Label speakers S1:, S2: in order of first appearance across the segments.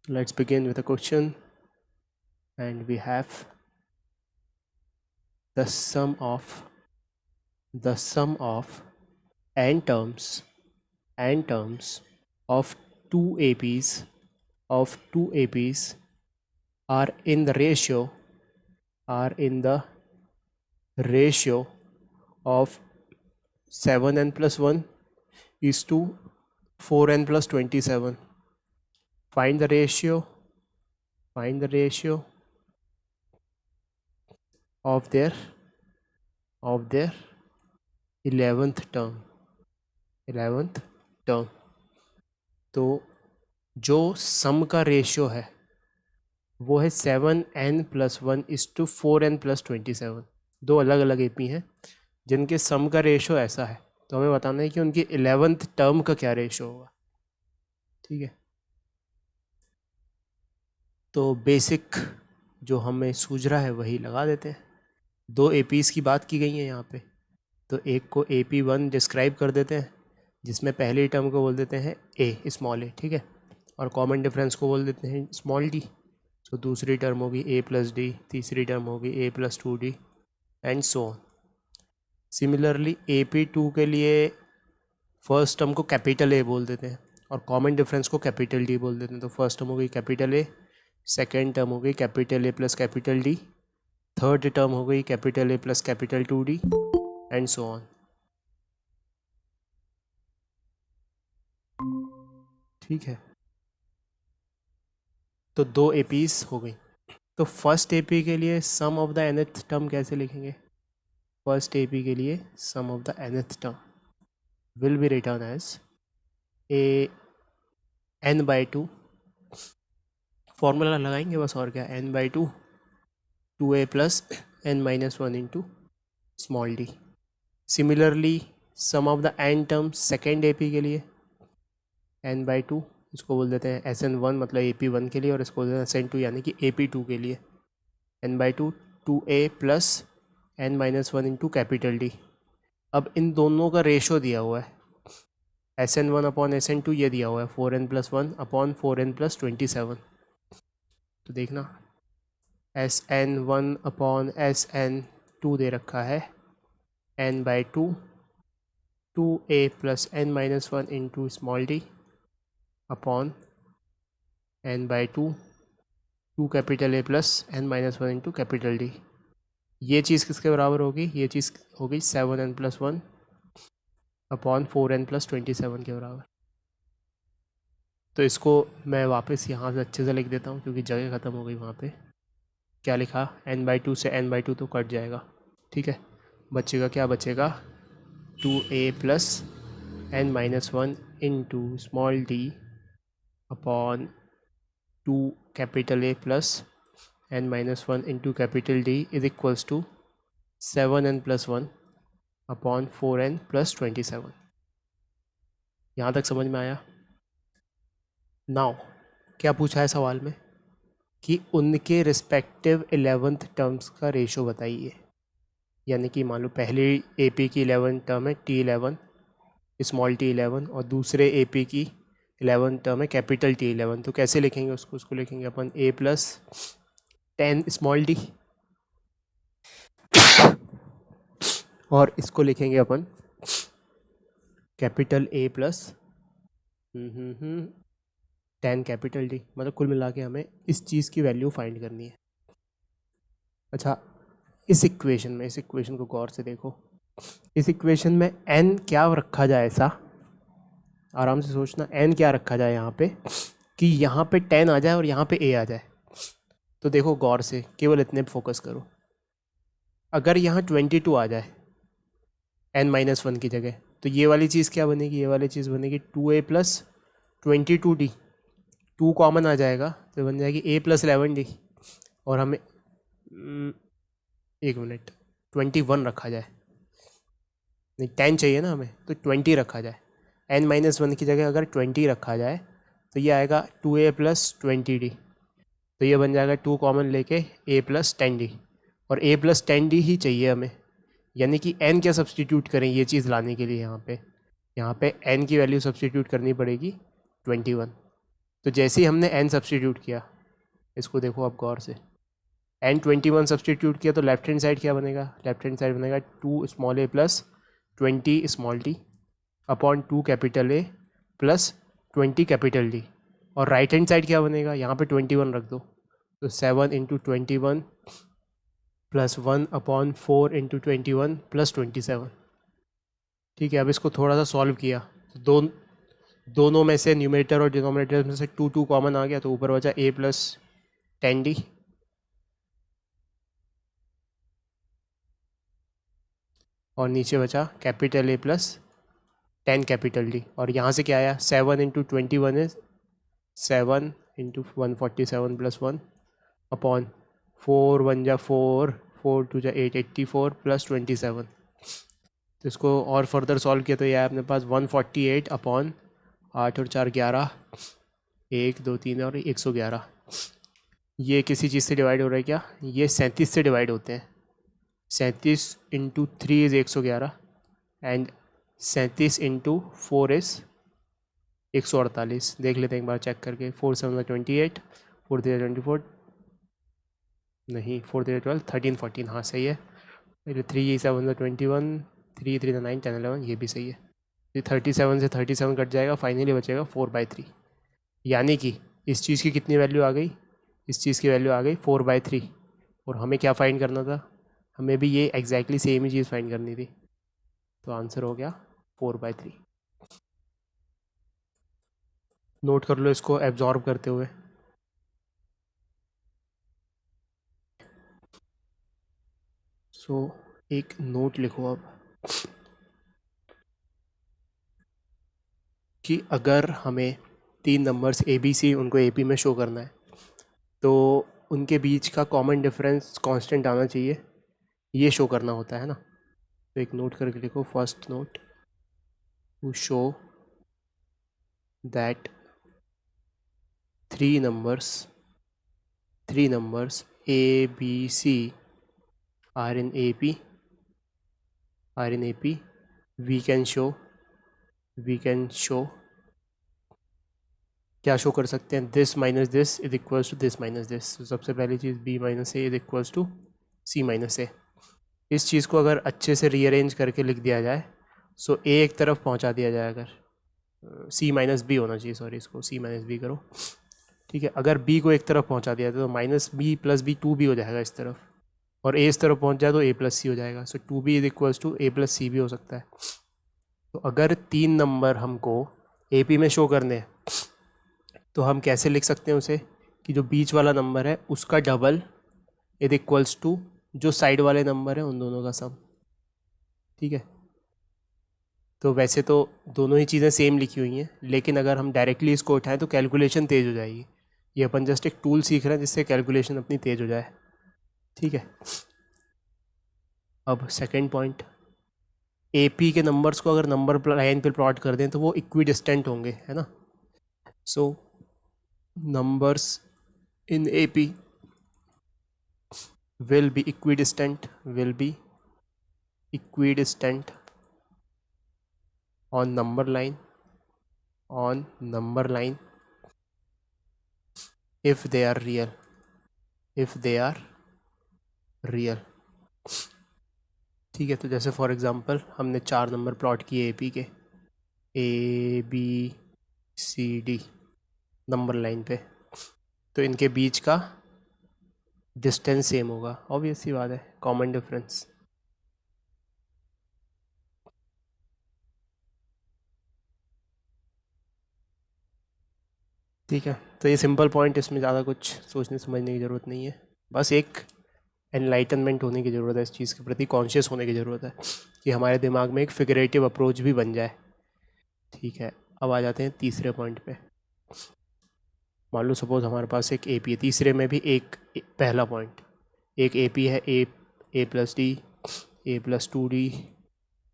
S1: Let's begin with a question, and we have the sum of n terms of two APs are in the ratio of 7n plus 1 is to 4n plus 27. Find the ratio of their 11th term. तो जो सम का ratio है वो है 7n plus 1 is to 4n plus 27. दो अलग अलग AP हैं जिनके सम का रेशियो ऐसा है, तो हमें बताना है कि उनकी 11th टर्म का क्या रेशियो होगा. ठीक है, तो बेसिक जो हमें सूझ रहा है वही लगा देते हैं. दो एपीज़ की बात की गई है यहाँ पे, तो एक को AP1 डिस्क्राइब कर देते हैं जिसमें पहली टर्म को बोल देते हैं ए, स्मॉल ए. ठीक है, और कॉमन डिफरेंस को बोल देते हैं स्मॉल डी. तो दूसरी टर्म होगी ए प्लस डी, तीसरी टर्म होगी a plus 2d and so on. Similarly AP2 के लिए फर्स्ट टर्म को कैपिटल ए बोल देते हैं और कॉमन डिफरेंस को कैपिटल डी बोल देते हैं. तो फर्स्ट टर्म हो गई कैपिटल ए, सेकेंड टर्म हो गई capital A plus capital D, third term हो गई capital A plus capital 2d and so on. ठीक है, तो दो एपीज हो गई. तो फर्स्ट एपी के लिए sum of the nth term कैसे लिखेंगे? फर्स्ट एपी के लिए sum of the nth term will be written as a n/2. Formula लगाएंगे बस, और क्या, n/2 2a plus n-1 into small d. Similarly sum of the n term second AP के लिए n/2, इसको बोल देते हैं SN1 मतलब AP1 के लिए, और इसको बोल देते हैं SN2 यानी कि AP2 के लिए. n/2 2a plus n-1 into capital D. अब इन दोनों का रेशो दिया हुआ है SN1 अपॉन SN2, ये दिया हुआ है 4n plus 1 upon 4n plus 27. तो देखना SN1 अपॉन SN2 दे रखा है n/2 2a plus n-1 into small d upon n/2 2 capital A plus n-1 into capital D. ये चीज़ किसके बराबर होगी? ये चीज़ होगी 7n plus 1 upon 4n plus 27 के बराबर. तो इसको मैं वापस यहाँ से अच्छे से लिख देता हूँ क्योंकि जगह ख़त्म हो गई वहाँ पे. क्या लिखा? n/2 से n/2 तो कट जाएगा. ठीक है, बचेगा क्या? बचेगा 2a plus n-1 into small d upon 2 capital A plus n-1 into capital D is equals to 7n plus 1 upon 4n plus 27. यहाँ तक समझ में आया? नाउ क्या पूछा है सवाल में कि उनके रिस्पेक्टिव 11th टर्म्स का रेशो बताइए. यानी कि मान लो पहले AP की 11th टर्म है T11 स्मॉल t11 और दूसरे AP की 11th टर्म है कैपिटल T11. तो कैसे लिखेंगे उसको लिखेंगे अपन a प्लस 10 स्मॉल डी और इसको लिखेंगे अपन capital A plus 10 capital d. मतलब कुल मिला के हमें इस चीज़ की वैल्यू फाइंड करनी है. अच्छा, इस इक्वेशन को गौर से देखो. इस इक्वेशन में n क्या रखा जाए? ऐसा आराम से सोचना, n क्या रखा जाए यहाँ पे कि यहाँ पे 10 आ जाए और यहाँ पे a आ जाए. तो देखो गौर से, केवल इतने फोकस करो. अगर यहाँ 22 आ जाए n-1 की जगह, तो ये वाली चीज़ क्या बनेगी? ये वाली चीज़ बनेगी 2a प्लस 22d. 2 कॉमन आ जाएगा तो बन जाएगी a प्लस 11d. और हमें एक मिनट 21 रखा जाए, नहीं 10 चाहिए ना हमें, तो 20 रखा जाए. n-1 की जगह अगर 20 रखा जाए तो ये आएगा 2a प्लस 20d. तो ये बन जाएगा 2 कॉमन लेके a प्लस 10d, और a प्लस 10d ही चाहिए हमें. यानी कि n क्या सब्सटीट्यूट करें ये चीज़ लाने के लिए? यहाँ पे n की वैल्यू सब्सटीट्यूट करनी पड़ेगी 21. तो जैसे ही हमने n सब्सटीट्यूट किया, इसको देखो आप गौर से, n21 सब्सटीट्यूट किया तो लेफ्ट हैंड साइड क्या बनेगा, लेफ्ट हैंड साइड बनेगा 2 small a plus 20 small t upon 2 capital A plus 20 capital D, और राइट हैंड साइड क्या बनेगा, यहाँ पे 21 रख दो, तो 7 into 21 plus 1 upon 4 into 21 plus 27। ठीक है, अब इसको थोड़ा सा सॉल्व किया तो दोनों में से, न्यूमरेटर और डिनोमिनेटर में से 2 कॉमन आ गया, तो ऊपर बचा a प्लस 10d और नीचे बचा capital A plus 10 capital D, और यहाँ से क्या आया, 7 into 21 is 7 into 147 plus 1 upon 4 1 जा 4, 4 2 जा 8, 84 प्लस 27। तो इसको और फर्दर सॉल्व किया तो ये आया अपने पास 148 अपॉन 8 और 4 11, 1 2 3 और 111। ये किसी चीज़ से डिवाइड हो रहा है क्या, ये 37 से डिवाइड होते हैं। 37 into 3 is 111 and 37 into 4 is 148। देख लेते हैं एक बार चेक करके, 4 7 28, 4 3 24, नहीं 4 3 12, 13 14, हाँ सही है। 3 7 21, 3 3 9 10 11, ये भी सही है। 37 से 37 कट जाएगा, फाइनली बचेगा 4/3। यानी कि इस चीज़ की कितनी वैल्यू आ गई, इस चीज़ की वैल्यू आ गई 4/3, और हमें क्या फाइंड करना था, हमें भी ये एग्जैक्टली सेम ही चीज़ फाइंड करनी थी, तो आंसर हो गया 4/3। नोट कर लो इसको एब्जॉर्ब करते हुए। सो एक नोट लिखो अब कि अगर हमें 3 नंबर्स ABC उनको AP में शो करना है, तो उनके बीच का कॉमन डिफरेंस कांस्टेंट आना चाहिए, ये शो करना होता है ना। तो एक नोट करके लिखो, first note, to show that 3 numbers ABC are in AP, we can show क्या शो कर सकते हैं, this minus this is equals to this minus this. सबसे पहली चीज़ B minus a is equals to C minus a. इस चीज़ को अगर अच्छे से रीअरेंज करके लिख दिया जाए, सो A एक तरफ पहुंचा दिया जाए, अगर C माइनस बी होना चाहिए, सॉरी इसको C माइनस बी करो। ठीक है, अगर B को एक तरफ पहुंचा दिया तो minus B plus B 2B हो जाएगा इस तरफ, और A इस तरफ पहुंच जाए तो A प्लस सी हो जाएगा। So 2B is equals to A plus c भी हो सकता है। तो अगर 3 नंबर हमको AP में शो करने हैं, तो हम कैसे लिख सकते हैं उसे, कि जो बीच वाला नंबर है उसका डबल इज इक्वल्स टू जो साइड वाले नंबर है उन दोनों का सम। ठीक है, तो वैसे तो दोनों ही चीज़ें सेम लिखी हुई हैं, लेकिन अगर हम डायरेक्टली इसको उठाएं तो कैलकुलेशन तेज़ हो जाएगी। ये अपन जस्ट एक टूल सीख रहे हैं जिससे कैलकुलेशन अपनी तेज़ हो जाए। ठीक है, अब सेकंड पॉइंट, AP के नंबर्स को अगर नंबर लाइन पे प्लॉट कर दें तो वो इक्वी डिस्टेंट होंगे, है ना। So numbers in AP will be equidistant on number line if they are real। ठीक है, तो जैसे फॉर एग्जांपल हमने 4 नंबर प्लॉट किए AP के, ABCD नंबर लाइन पे, तो इनके बीच का डिस्टेंस सेम होगा, ऑब्वियस सी बात है, कॉमन डिफरेंस। ठीक है, तो ये सिंपल पॉइंट, इसमें ज़्यादा कुछ सोचने समझने की ज़रूरत नहीं है, बस एक एनलाइटनमेंट होने की ज़रूरत है, इस चीज़ के प्रति कॉन्शियस होने की ज़रूरत है कि हमारे दिमाग में एक फिगरेटिव अप्रोच भी बन जाए। ठीक है, अब आ जाते हैं तीसरे पॉइंट पे। मान लो सपोज हमारे पास एक AP है, तीसरे में भी एक पहला पॉइंट, एक AP है, A plus D, A plus 2D,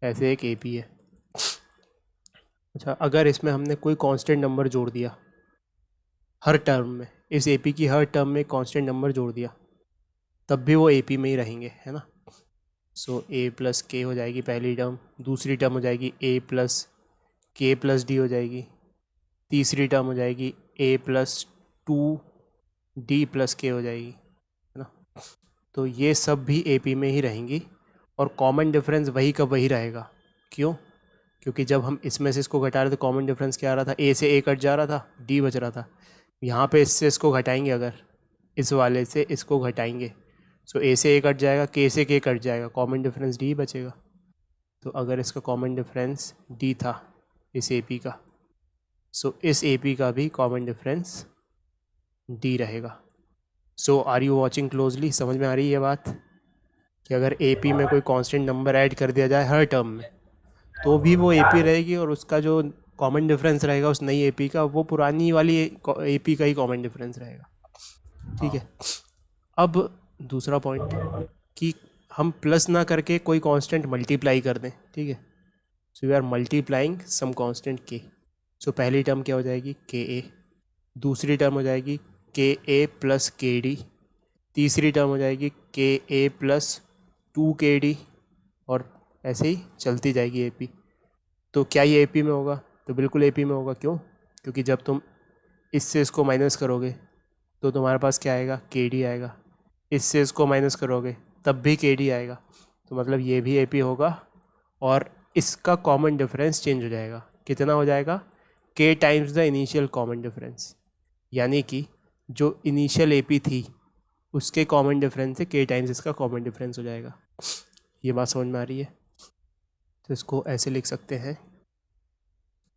S1: ऐसे एक AP है। अच्छा, अगर इसमें हमने कोई कांस्टेंट नंबर जोड़ दिया हर टर्म में, इस AP की हर टर्म में कांस्टेंट नंबर जोड़ दिया, तब भी वो AP में ही रहेंगे, है ना। सो A प्लस K हो जाएगी पहली टर्म, दूसरी टर्म हो जाएगी A plus K plus D हो जाएगी, तीसरी टर्म हो जाएगी a plus 2d plus k हो जाएगी, है ना। तो ये सब भी AP में ही रहेंगी और कॉमन डिफरेंस वही का वही रहेगा। क्यों? क्योंकि जब हम इसमें से इसको घटा रहे थे कॉमन डिफरेंस क्या आ रहा था, a से a कट जा रहा था, d बच रहा था। यहाँ पे इससे इसको घटाएंगे, अगर इस वाले से इसको घटाएंगे सो a से a कट जाएगा, k से k कट जाएगा, कॉमन डिफरेंस d बचेगा। तो अगर इसका कॉमन डिफरेंस d था इस AP का, सो इस AP का भी कॉमन डिफरेंस d रहेगा। सो आर यू वॉचिंग क्लोजली? समझ में आ रही है ये बात कि अगर AP में कोई कांस्टेंट नंबर ऐड कर दिया जाए हर टर्म में तो भी वो AP रहेगी और उसका जो कॉमन डिफरेंस रहेगा उस नई AP का, वो पुरानी वाली AP का ही कॉमन डिफरेंस रहेगा। ठीक है। अब दूसरा पॉइंट कि हम प्लस ना करके कोई कांस्टेंट मल्टीप्लाई कर दें। ठीक है। So we are multiplying some constant k। सो पहली टर्म क्या हो जाएगी, ka। दूसरी टर्म हो जाएगी ka प्लस kd। तीसरी टर्म हो जाएगी ka प्लस 2kd और ऐसे ही चलती जाएगी AP। तो क्या ये AP में होगा? तो बिल्कुल AP में होगा। क्यों? क्योंकि जब तुम इससे इसको माइनस करोगे तो तुम्हारे पास क्या आएगा, KD आएगा। इससे इसको माइनस करोगे तब भी KD आएगा। तो मतलब ये भी AP होगा और इसका कॉमन डिफरेंस चेंज हो जाएगा। कितना हो जाएगा? K times the initial common difference. यानी कि जो इनिशियल AP थी उसके कॉमन डिफरेंस से K टाइम्स इसका कॉमन डिफरेंस हो जाएगा। ये बात समझ में आ रही है? तो इसको ऐसे लिख सकते हैं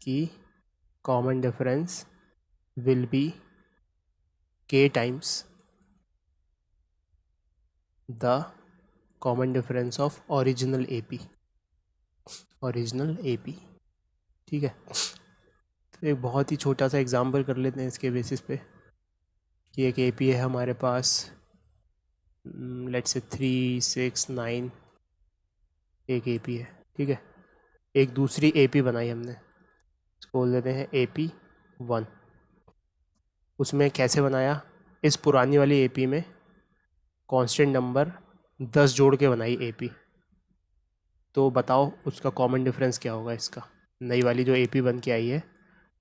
S1: कि common difference will be K times the common difference of original AP। Original AP। ठीक है। तो एक बहुत ही छोटा सा एग्जांपल कर लेते हैं इसके बेसिस पे कि एक AP है हमारे पास, लेट्स से 3, 6, 9 एक AP है। ठीक है। एक दूसरी AP बनाई हमने, इसको बोल देते हैं AP1। उसमें कैसे बनाया, इस पुरानी वाली AP में कांस्टेंट नंबर 10 जोड़ के बनाई AP। तो बताओ उसका कॉमन डिफरेंस क्या होगा, इसका नई वाली जो AP बन के आई है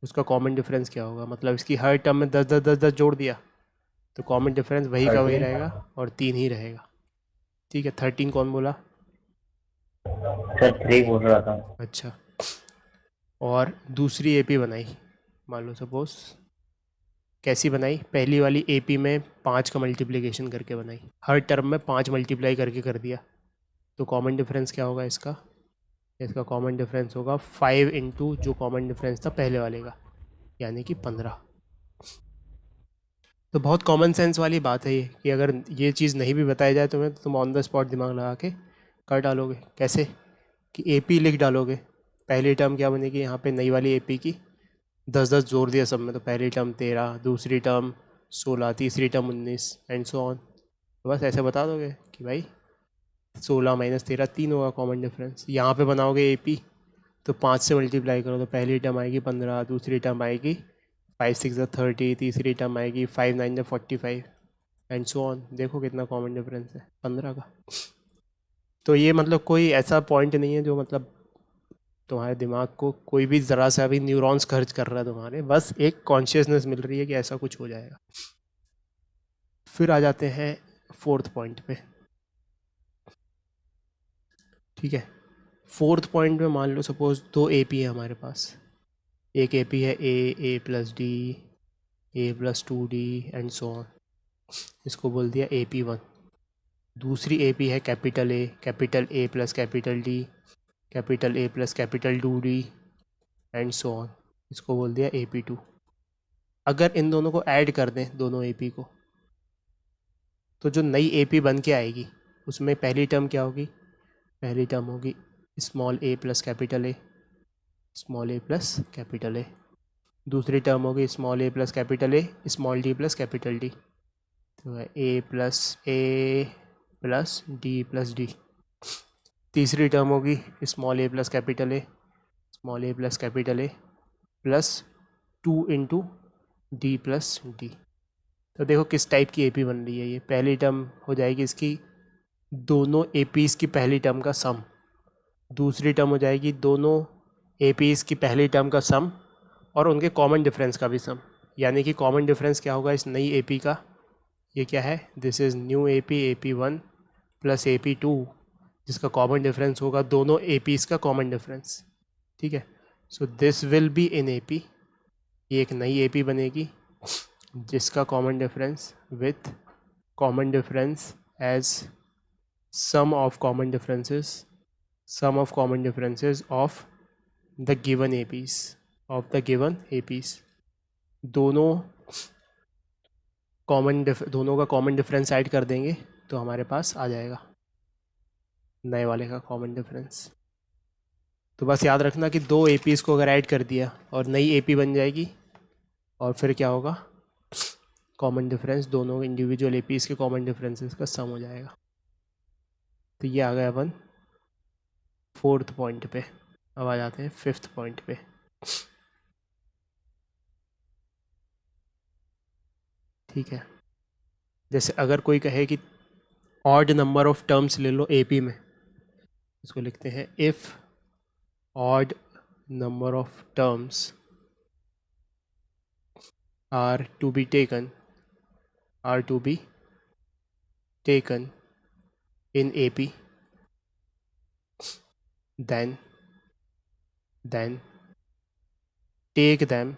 S1: उसका कॉमन डिफरेंस क्या होगा। मतलब इसकी हर टर्म में 10 10 10 10 जोड़ दिया तो कॉमन डिफरेंस वही का वही
S2: 13।
S1: रहेगा और 3 ही रहेगा। ठीक है। 13 कौन बोला?
S2: सर 3 बोल रहा था।
S1: अच्छा। और दूसरी AP बनाई, मान लो सपोज, कैसी बनाई? पहली वाली AP में 5 का मल्टीप्लिकेशन करके बनाई, हर टर्म में 5 मल्टीप्लाई करके कर दिया। तो कॉमन डिफरेंस क्या होगा इसका? इसका कॉमन डिफरेंस होगा 5 इंटू जो कॉमन डिफरेंस था पहले वाले का, यानी कि 15। तो बहुत कॉमन सेंस वाली बात है ये कि अगर ये चीज़ नहीं भी बताई जाए तुम्हें तो तुम ऑन द स्पॉट दिमाग लगा के कर डालोगे। कैसे? कि AP लिख डालोगे, पहली टर्म क्या बनेगी यहाँ पे नई वाली AP की, 10 10 जोड़ दिया सब में, तो पहली टर्म 13, दूसरी टर्म 16, तीसरी टर्म 19 एंड सो ऑन। तो बस ऐसे बता दोगे कि भाई 16 माइनस 13 3 होगा कॉमन डिफरेंस। यहाँ पे बनाओगे AP तो 5 से मल्टीप्लाई करो तो पहली टर्म आएगी 15, दूसरी टर्म आएगी 5 6 30, तीसरी टर्म आएगी 5 9 45 एंड सो ऑन। देखो कितना कॉमन डिफरेंस है, 15 का। तो ये मतलब कोई ऐसा पॉइंट नहीं है जो मतलब तुम्हारे दिमाग को कोई भी ज़रा सा भी न्यूरॉन्स खर्च कर रहा है तुम्हारे, बस एक कॉन्शियसनेस मिल रही है कि ऐसा कुछ हो जाएगा। फिर आ जाते हैं फोर्थ पॉइंट पे। ठीक है। फोर्थ पॉइंट में मान लो सपोज 2 AP है हमारे पास। एक AP है A plus D, A plus 2D and so on, इसको बोल दिया AP1। दूसरी AP है capital A plus capital D, capital A plus capital 2D and so on, इसको बोल दिया AP2। अगर इन दोनों को ऐड कर दें, दोनों AP को, तो जो नई AP बन के आएगी उसमें पहली टर्म क्या होगी? पहली टर्म होगी small a plus capital A, small a plus capital A। दूसरी टर्म होगी small a plus capital A, small d plus capital D। तो a plus d plus d। तीसरी टर्म होगी small a plus capital A, small a plus capital A plus 2 into D plus D. तो देखो किस type की AP बन रही है ये। पहली टर्म हो जाएगी इसकी दोनों APs की पहली टर्म का सम, दूसरी टर्म हो जाएगी दोनों APs की पहली टर्म का सम और उनके कॉमन डिफरेंस का भी सम। यानी कि कॉमन डिफरेंस क्या होगा इस नई AP का, ये क्या है, this is new AP, AP1 plus AP2, जिसका कॉमन डिफरेंस होगा दोनों APs का कॉमन डिफरेंस। ठीक है, so this will be in AP, ये एक नई AP बनेगी जिसका common difference with common difference as sum of common differences, sum of common differences of the given APs, of the given APs। दोनों दोनों का कॉमन डिफरेंस ऐड कर देंगे तो हमारे पास आ जाएगा नए वाले का कॉमन डिफरेंस। तो बस याद रखना कि दो APs को अगर ऐड कर दिया और नई AP बन जाएगी, और फिर क्या होगा, कॉमन डिफरेंस दोनों इंडिविजुअल APs के कॉमन डिफरेंसेस का सम हो जाएगा। तो ये आ गया अपन 4th पॉइंट पे। अब आ जाते हैं 5th पॉइंट पे। ठीक है, जैसे अगर कोई कहे कि ऑड नंबर ऑफ टर्म्स ले लो AP में, इसको लिखते हैं if odd number of terms are to be taken in AP, then take them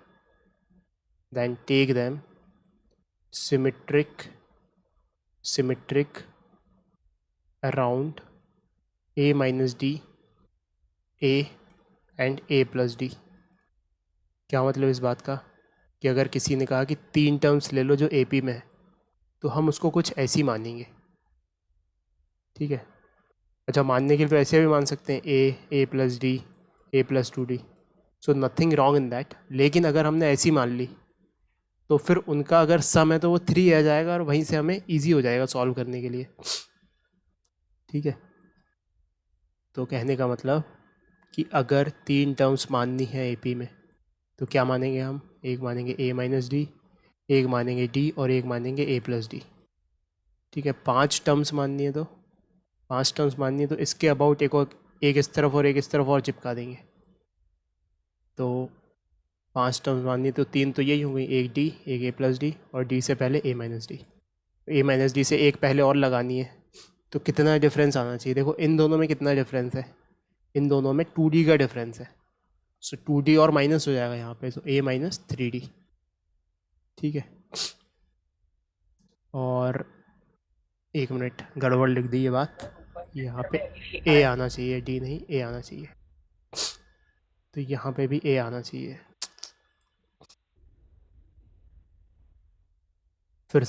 S1: symmetric around A minus D, A and A plus D। क्या मतलब इस बात का कि अगर किसी ने कहा कि 3 टर्म्स ले लो जो AP में है, तो हम उसको कुछ ऐसी मानेंगे। ठीक है, अच्छा मानने के लिए तो ऐसे भी मान सकते हैं A plus D, A plus 2D, so nothing wrong in that. लेकिन अगर हमने ऐसी मान ली तो फिर उनका अगर सम है तो वो 3 आ जाएगा और वहीं से हमें ईजी हो जाएगा सॉल्व करने के लिए। ठीक है, तो कहने का मतलब कि अगर 3 टर्म्स माननी है AP में तो क्या मानेंगे हम, एक मानेंगे A माइनस डी, एक मानेंगे D और एक मानेंगे A प्लस डी। ठीक है, 5 टर्म्स माननी है तो 5 टर्म्स माननी है तो इसके अबाउट एक इस तरफ और एक इस तरफ और चिपका देंगे। तो 5 टर्म्स माननी है तो 3 तो यही हो गई, एक D, एक A प्लस डी और D से पहले A minus D. A minus D से एक पहले और लगानी है तो कितना डिफरेंस आना चाहिए, देखो इन दोनों में कितना डिफरेंस है, इन दोनों में 2D का डिफरेंस है। सो 2D और माइनस हो जाएगा यहाँ पे, तो A माइनस 3D। ठीक है, और एक मिनट गड़बड़ लिख दी ये बात, यहाँ पे A आना चाहिए, D नहीं A आना चाहिए, तो यहाँ पे भी A आना चाहिए। फिर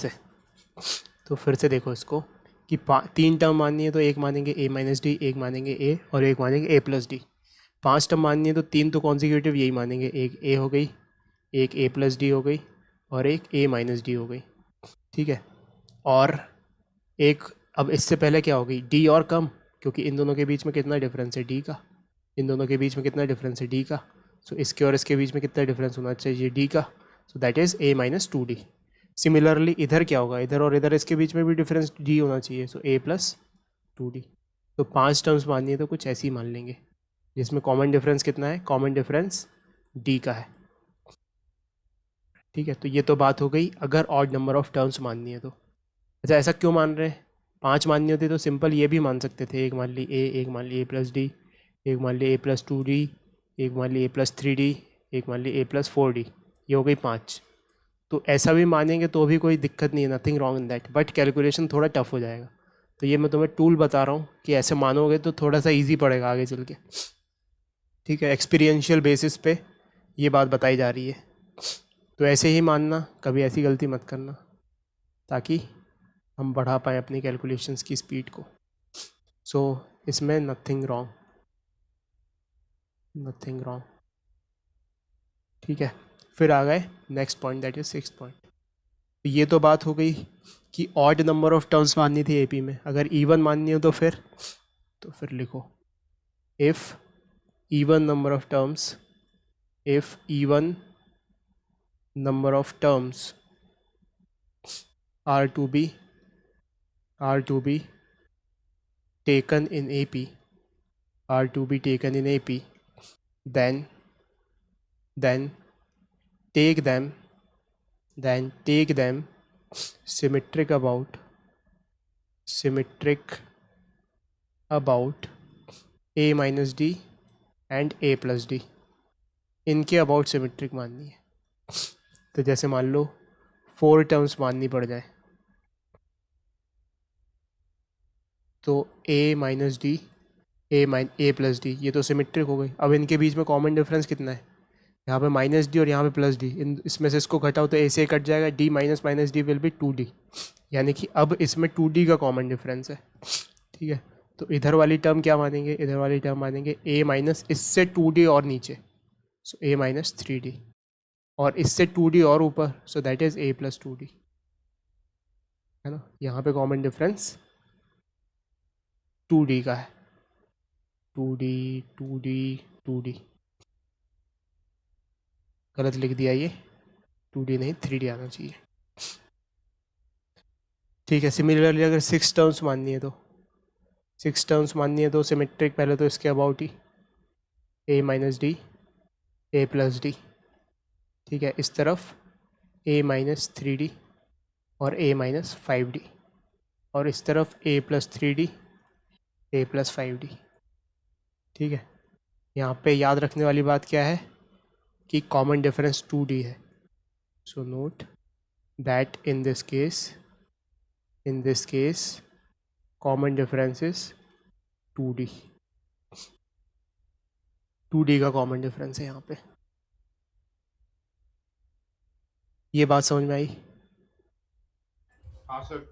S1: से देखो इसको कि 3 टर्म माननी है तो एक मानेंगे A माइनस डी, एक मानेंगे A और एक मानेंगे A प्लस डी। 5 टर्म माननी है तो 3 तो कॉन्सिक्यूटिव यही मानेंगे, एक A हो गई, एक A प्लस डी हो गई और एक A माइनस डी हो गई। ठीक है, और एक अब इससे पहले क्या हो गई D और कम, क्योंकि इन दोनों के बीच में कितना डिफरेंस है D का, इन दोनों के बीच में कितना डिफरेंस है D का, सो इसके और इसके बीच में कितना डिफरेंस होना चाहिए D का, so that is A minus 2D। Similarly इधर क्या होगा, इधर और इधर इसके बीच में भी डिफरेंस D होना चाहिए, सो A प्लस 2D। तो 5 टर्म्स माननी है तो कुछ ऐसी मान लेंगे जिसमें कॉमन डिफरेंस कितना है, कॉमन डिफरेंस D का है। ठीक है, तो ये तो बात हो गई अगर ऑड नंबर ऑफ टर्म्स माननी है तो। अच्छा ऐसा क्यों मान रहे हैं, 5 माननी होती तो सिंपल ये भी मान सकते थे, एक मान ली A, एक मान ली A प्लस डी, एक मान ली A प्लस 2D, एक मान ली A प्लस 3D, एक मान ली A प्लस 4D, ये हो गई 5। तो ऐसा भी मानेंगे तो भी कोई दिक्कत नहीं है, nothing wrong in that, but calculation थोड़ा टफ हो जाएगा। तो ये मैं तुम्हें टूल बता रहा हूँ कि ऐसे मानोगे तो थोड़ा सा ईजी पड़ेगा आगे चल के। ठीक है, एक्सपीरियंशियल बेसिस पे ये बात बताई जा रही है, तो ऐसे ही मानना, कभी ऐसी गलती मत करना, ताकि हम बढ़ा पाएँ अपनी कैलकुलेशंस की स्पीड को। सो इसमें नथिंग रॉन्ग। ठीक है, फिर आ गए next point, that is 6th point. ये तो बात हो गई कि ऑड नंबर ऑफ टर्म्स माननी थी AP में, अगर इवन माननी हो तो फिर लिखो if even number of terms, if even number of terms are to be taken in AP, then take them symmetric about a minus d and a plus d, इनके अबाउट सिमेट्रिक माननी है। तो जैसे मान लो 4 टर्म्स माननी पड़ जाए, तो a minus D A plus D, ये तो सिमेट्रिक हो गई। अब इनके बीच में कॉमन डिफरेंस कितना है, यहाँ पे माइनस डी और यहाँ पे प्लस डी, इसमें से इसको घटाओ तो ए से कट जाएगा, D minus minus D will be 2d, यानी कि अब इसमें 2d का कॉमन डिफरेंस है। ठीक है, तो इधर वाली टर्म क्या मानेंगे, इधर वाली टर्म मानेंगे a माइनस इससे 2d और नीचे, सो a माइनस 3d, और इससे 2d और ऊपर, so that is a plus 2d, है ना। यहाँ पे कॉमन डिफरेंस 2d का है, 2d 2d 2d, गलत लिख दिया ये, 2d नहीं 3d आना चाहिए। ठीक है, सिमिलरली अगर 6 टर्म्स माननी है तो 6 टर्म्स माननी है तो सिमेट्रिक पहले तो इसके about he a minus D A plus D, ठीक है, इस तरफ a माइनस 3d और a माइनस 5d, और इस तरफ a plus 3d a plus 5d। ठीक है, यहाँ पे याद रखने वाली बात क्या है कि कॉमन डिफरेंस 2d है, so note that in this case common difference is 2d, 2d का कॉमन डिफरेंस है यहाँ पे। ये बात समझ में आई?
S3: हाँ सर,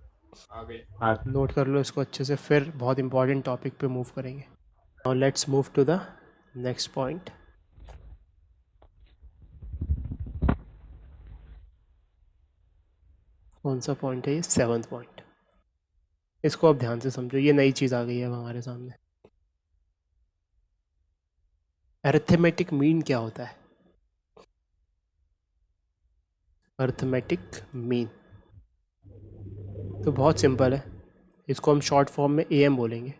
S3: आ गए।
S2: हाँ
S1: नोट कर लो इसको अच्छे से, फिर बहुत इंपॉर्टेंट टॉपिक पे मूव करेंगे। Now let's move to the next point. कौन सा पॉइंट है ये? 7th point. इसको अब ध्यान से समझो, ये नई चीज़ आ गई है अब हमारे सामने। अरिथमेटिक मीन क्या होता है? अरिथमेटिक मीन तो बहुत सिंपल है, इसको हम शॉर्ट फॉर्म में AM बोलेंगे।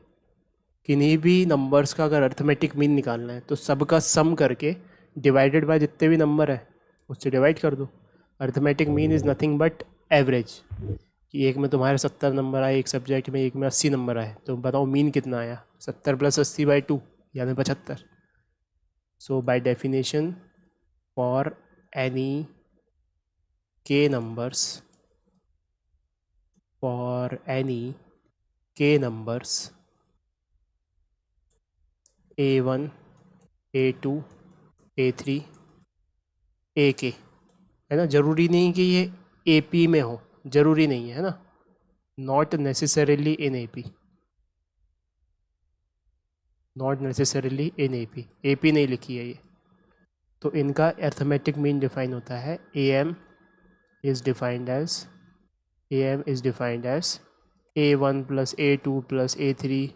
S1: किन्हीं भी नंबर्स का अगर अरिथमेटिक मीन निकालना है तो सबका सम करके डिवाइडेड बाय जितने भी नंबर है उससे डिवाइड कर दो। Arithmetic mean is nothing but average, कि एक में तुम्हारे 70 नंबर आए एक सब्जेक्ट में, एक में 80 नंबर आए, तो बताओ मीन कितना आया, 70 + 80/2 यानी 75। So by definition for any k numbers a1 a2 a3 ak, है ना, ज़रूरी नहीं कि ये AP में हो, ज़रूरी नहीं है ना, not necessarily in AP, not necessarily in AP नहीं लिखी है ये। तो इनका अरिथमेटिक मीन डिफाइन होता है AM is defined as A1 + A2 + A3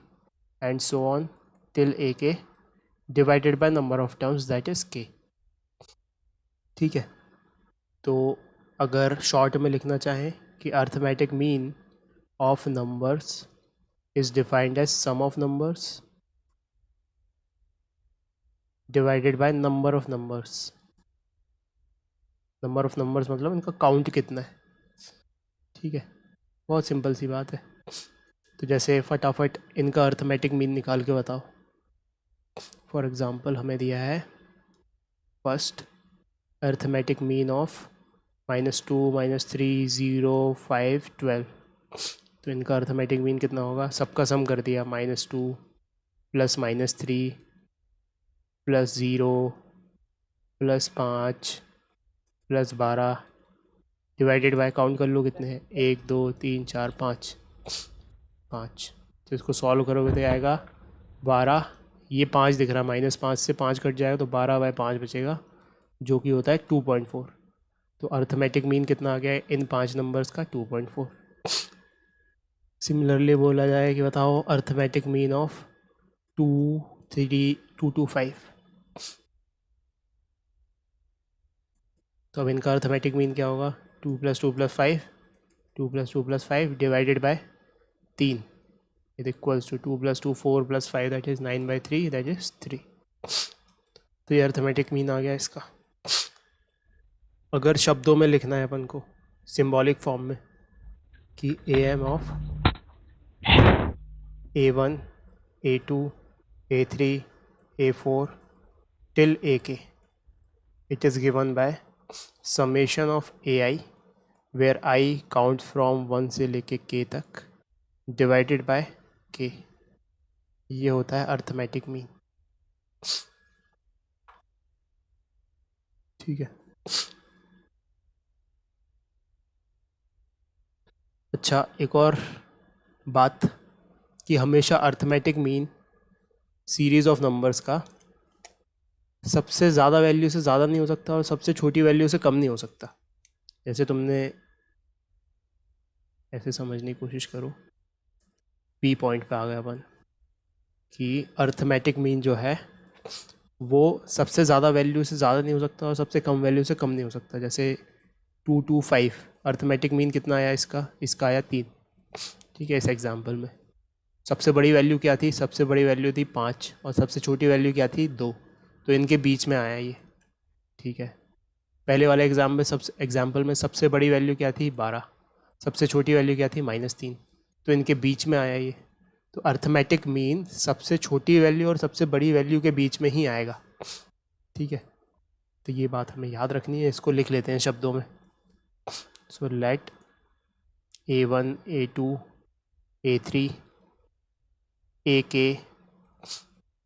S1: and so on till AK divided by number of terms, that is K। ठीक है, तो अगर शॉर्ट में लिखना चाहें कि arithmetic mean of numbers is defined as sum of numbers divided by number of numbers. Number of numbers मतलब इनका काउंट कितना है। ठीक है, बहुत सिंपल सी बात है। तो जैसे फटाफट इनका अरिथमेटिक मीन निकाल के बताओ। फॉर एग्ज़ाम्पल हमें दिया है फर्स्ट अरिथमेटिक मीन ऑफ -2 -3 0 5 12, तो इनका अरिथमेटिक मीन कितना होगा, सबका सम कर दिया, -2 + -3 + 0 + 5 + 12 डिवाइडेड बाय, काउंट कर लो कितने हैं, 1 2 3 4 5 5। तो इसको सॉल्व करोगे तो आएगा 12, ये 5 दिख रहा है, -5 से 5 कट जाएगा तो 12/5 बचेगा, जो कि होता है 2.4। तो अरिथमेटिक मीन कितना आ गया है इन 5 नंबर्स का, 2.4। सिमिलरली बोला जाए कि बताओ अरिथमेटिक मीन ऑफ 2 3 2 2 5, तो अब इनका अरिथमेटिक मीन क्या होगा, 2 + 2 + 5 2 + 2 + 5 divided by 3 is equals to 2 + 2 4 + 5 that is 9/3 that is 3। तो ये अरिथमेटिक मीन आ गया इसका। अगर शब्दों में लिखना है अपन को सिंबॉलिक फॉर्म में कि A M of A1, A2, A3, A4 till AK, it is given by summation of AI where I count from 1 से लेके K तक divided by K. ये होता है अर्थमेटिक मीन। ठीक है। अच्छा, एक और बात कि हमेशा arithmetic mean series of numbers का सबसे ज़्यादा वैल्यू से ज़्यादा नहीं हो सकता और सबसे छोटी वैल्यू से कम नहीं हो सकता। जैसे तुमने ऐसे समझने की कोशिश करो, पी पॉइंट पे आ गए अपन कि अर्थमेटिक मीन जो है वो सबसे ज़्यादा वैल्यू से ज़्यादा नहीं हो सकता और सबसे कम वैल्यू से कम नहीं हो सकता। जैसे 225 अर्थमेटिक मीन कितना आया इसका आया 3। ठीक है। इस एग्जांपल में सबसे बड़ी वैल्यू क्या थी? सबसे बड़ी वैल्यू थी 5 और सबसे छोटी वैल्यू क्या थी? 2। तो इनके बीच में आया ये। ठीक है। पहले वाले एग्जाम्पल में सबसे बड़ी वैल्यू क्या थी? 12। सबसे छोटी वैल्यू क्या थी? -3। तो इनके बीच में आया ये। तो अर्थमेटिक मीन सबसे छोटी वैल्यू और सबसे बड़ी वैल्यू के बीच में ही आएगा। ठीक है। तो ये बात हमें याद रखनी है। इसको लिख लेते हैं शब्दों में। सो let A1, A2, A3, AK,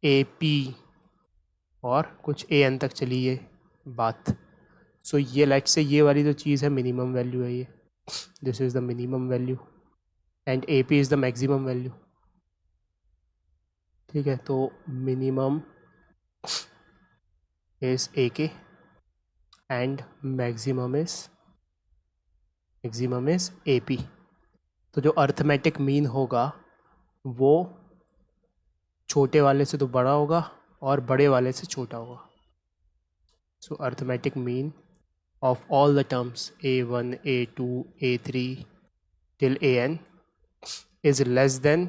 S1: AP और कुछ AN तक चली ये बात। सो ये लेट से ये वाली जो चीज़ है मिनिमम वैल्यू है ये। This is the minimum value and AP is the maximum value. ठीक है। तो minimum is AK and maximum is AP। तो जो अर्थमेटिक मीन होगा वो छोटे वाले से तो बड़ा होगा और बड़े वाले से छोटा होगा। So arithmetic mean of all the terms A1, A2, A3 till AN is less than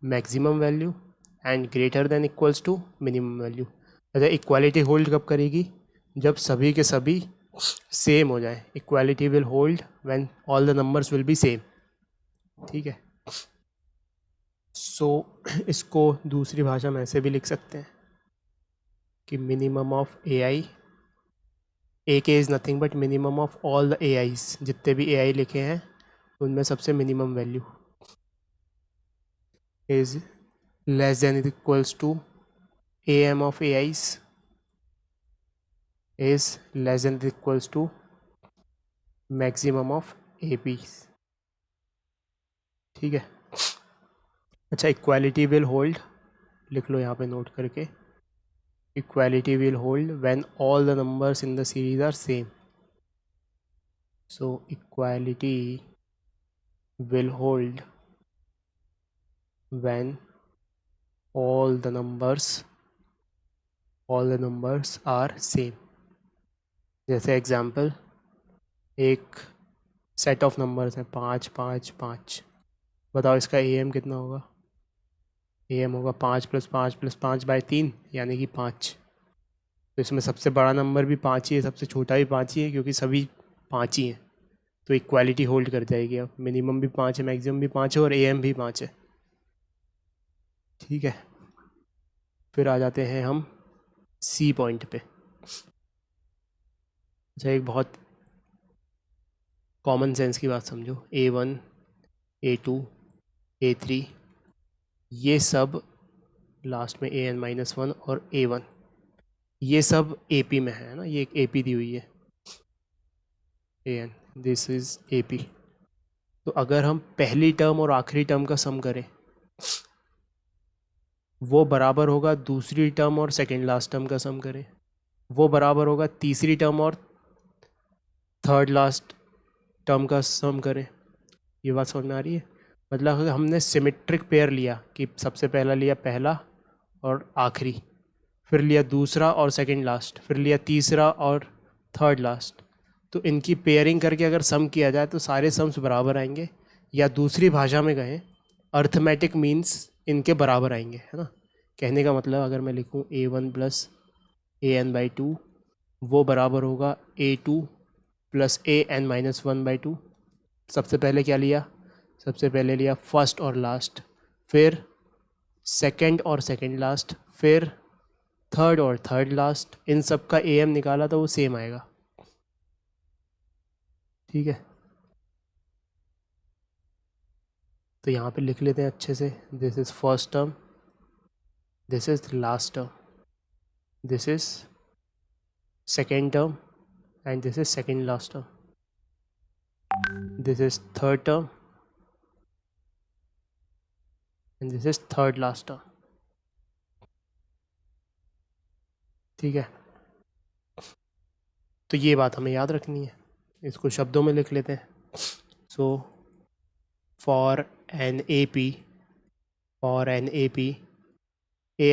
S1: maximum value and greater than equals to minimum value। अगर इक्वालिटी होल्ड कब करेगी? जब सभी के सभी सेम हो जाए। Equality will hold when all the numbers will be same. ठीक है। सो इसको दूसरी भाषा में ऐसे भी लिख सकते हैं कि minimum of AI, AK is nothing but minimum of all the AIs। जितने भी AI लिखे हैं उनमें सबसे minimum value is less than equals to AM of AIs is less than equals to maximum of APs। ठीक है। अच्छा, equality will hold लिख लो यहाँ पे नोट करके। Equality will hold when all the numbers in the series are same. So equality will hold when all the numbers are same। जैसे example, एक set of numbers हैं 5 5 5। बताओ इसका AM कितना होगा? AM होगा 5 + 5 + 5/3 यानी कि 5। तो इसमें सबसे बड़ा नंबर भी 5 ही है, सबसे छोटा भी 5 ही है, क्योंकि सभी 5 ही हैं। तो इक्वालिटी होल्ड कर जाएगी। अब मिनिमम भी 5 है, मैक्सिमम भी 5 है और AM भी 5 है। ठीक है। फिर आ जाते हैं हम C पॉइंट पे। अच्छा, एक बहुत कॉमन सेंस की बात समझो। A1, A2, A3 ये सब लास्ट में AN-1 और A1 ये सब AP में है ना। ये एक AP दी हुई है AN, दिस इज़ AP। तो अगर हम पहली टर्म और आखिरी टर्म का सम करें वो बराबर होगा दूसरी टर्म और सेकेंड लास्ट टर्म का सम करें, वो बराबर होगा तीसरी टर्म और थर्ड लास्ट टर्म का सम करें। ये बात समझ में आ रही है? मतलब अगर हमने सिमेट्रिक पेयर लिया कि सबसे पहला लिया पहला और आखिरी, फिर लिया दूसरा और सेकंड लास्ट, फिर लिया तीसरा और थर्ड लास्ट, तो इनकी पेयरिंग करके अगर सम किया जाए तो सारे सम्स बराबर आएंगे। या दूसरी भाषा में कहें, अर्थमेटिक मीन्स इनके बराबर आएंगे, है ना। कहने का मतलब अगर मैं लिखूँ A1 + AN/2 वो बराबर होगा A2 plus a n minus one by two. सबसे पहले क्या लिया, सबसे पहले लिया फर्स्ट और लास्ट, फिर सेकंड और सेकंड लास्ट, फिर थर्ड और थर्ड लास्ट। इन सब का ए एम निकाला तो वो सेम आएगा, ठीक है। तो यहाँ पे लिख लेते हैं अच्छे से, this is first term, this is last term, this is second term and this is second last term, this is third term and this is third last term, ठीक है। तो ये बात हमें याद रखनी है, इसको शब्दों में लिख लेते हैं। So for n A P, for n A P A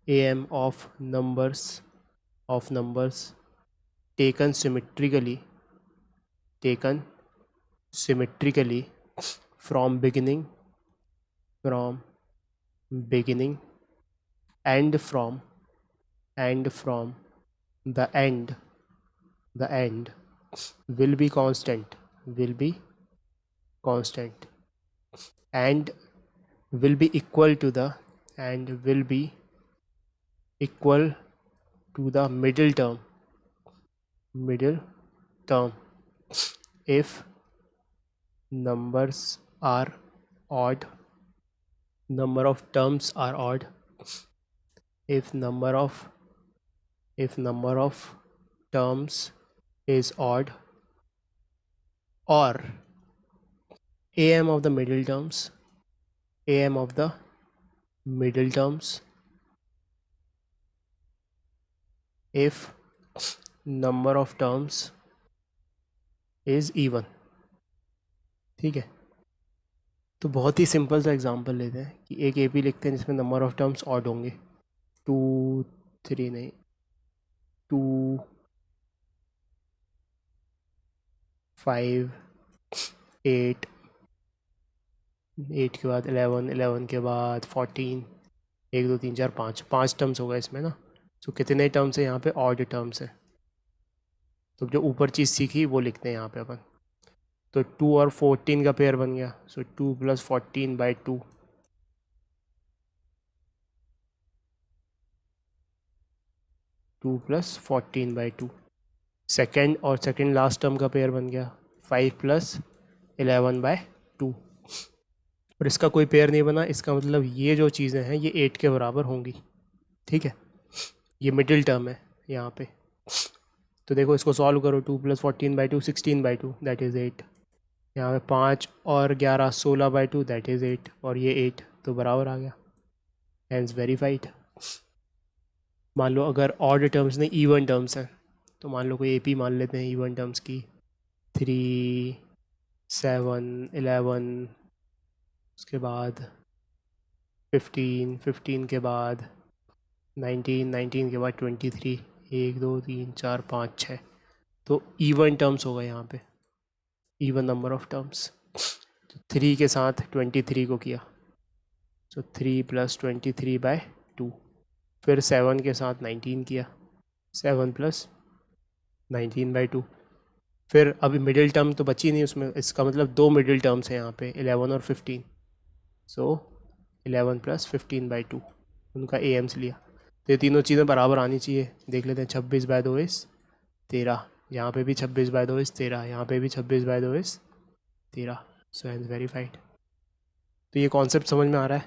S1: M of numbers taken symmetrically from beginning and from the end will be constant and will be equal to the middle term if numbers are odd, number of terms are odd, if number of terms is odd, or am of the middle terms if number of terms is even, ठीक है। तो बहुत ही simple सा example लेते हैं कि एक AP लिखते हैं जिसमें नंबर ऑफ टर्म्स ऑड होंगे, 2 3 नहीं 2 5 8 8 के बाद 11 11 के बाद 14 1 2 3 4 5 टर्म्स होगा इसमें ना। तो कितने टर्म्स है यहाँ पे, ऑड टर्म्स है। तो जो ऊपर चीज़ सीखी वो लिखते हैं यहाँ पे अपन। तो 2 और 14 का पेयर बन गया, सो 2 + 14/2, 2 + 14/2। सेकेंड और सेकेंड लास्ट टर्म का पेयर बन गया 5 + 11/2। और इसका कोई पेयर नहीं बना, इसका मतलब ये जो चीज़ें हैं ये 8 के बराबर होंगी, ठीक है। ये मिडिल टर्म है यहाँ पे। तो देखो इसको सॉल्व करो, 2 + 14/2 16/2 दैट इज़ 8। यहाँ पे 5 और 11 16/2 दैट इज़ 8, और ये 8 तो बराबर आ गया, हैंस वेरीफाइड। मान लो अगर ऑड टर्म्स नहीं इवन टर्म्स हैं, तो मान लो कोई एपी मान लेते हैं इवन टर्म्स की, 3 7 11, उसके बाद 15 15 के बाद 19 19 के बाद 23 1 2 3 4 5 6। तो इवन टर्म्स होगा यहाँ पे, इवन नंबर ऑफ टर्म्स। तो 3 के साथ 23 को किया, सो 3 + 23/2। फिर 7 के साथ 19 किया, 7 + 19/2। फिर अभी मिडिल टर्म तो बची नहीं उसमें, इसका मतलब 2 मिडिल टर्म्स हैं यहाँ पे 11 और 15, सो 11 + 15/2 उनका ए एम्स लिया। तो ये तीनों चीज़ें बराबर आनी चाहिए। देख लेते हैं, 26/2 = 13, यहाँ पे भी 26/2 = 13, यहाँ पे भी 26/2 = 13, सो हैंस वेरीफाइड। तो ये कॉन्सेप्ट समझ में आ रहा है।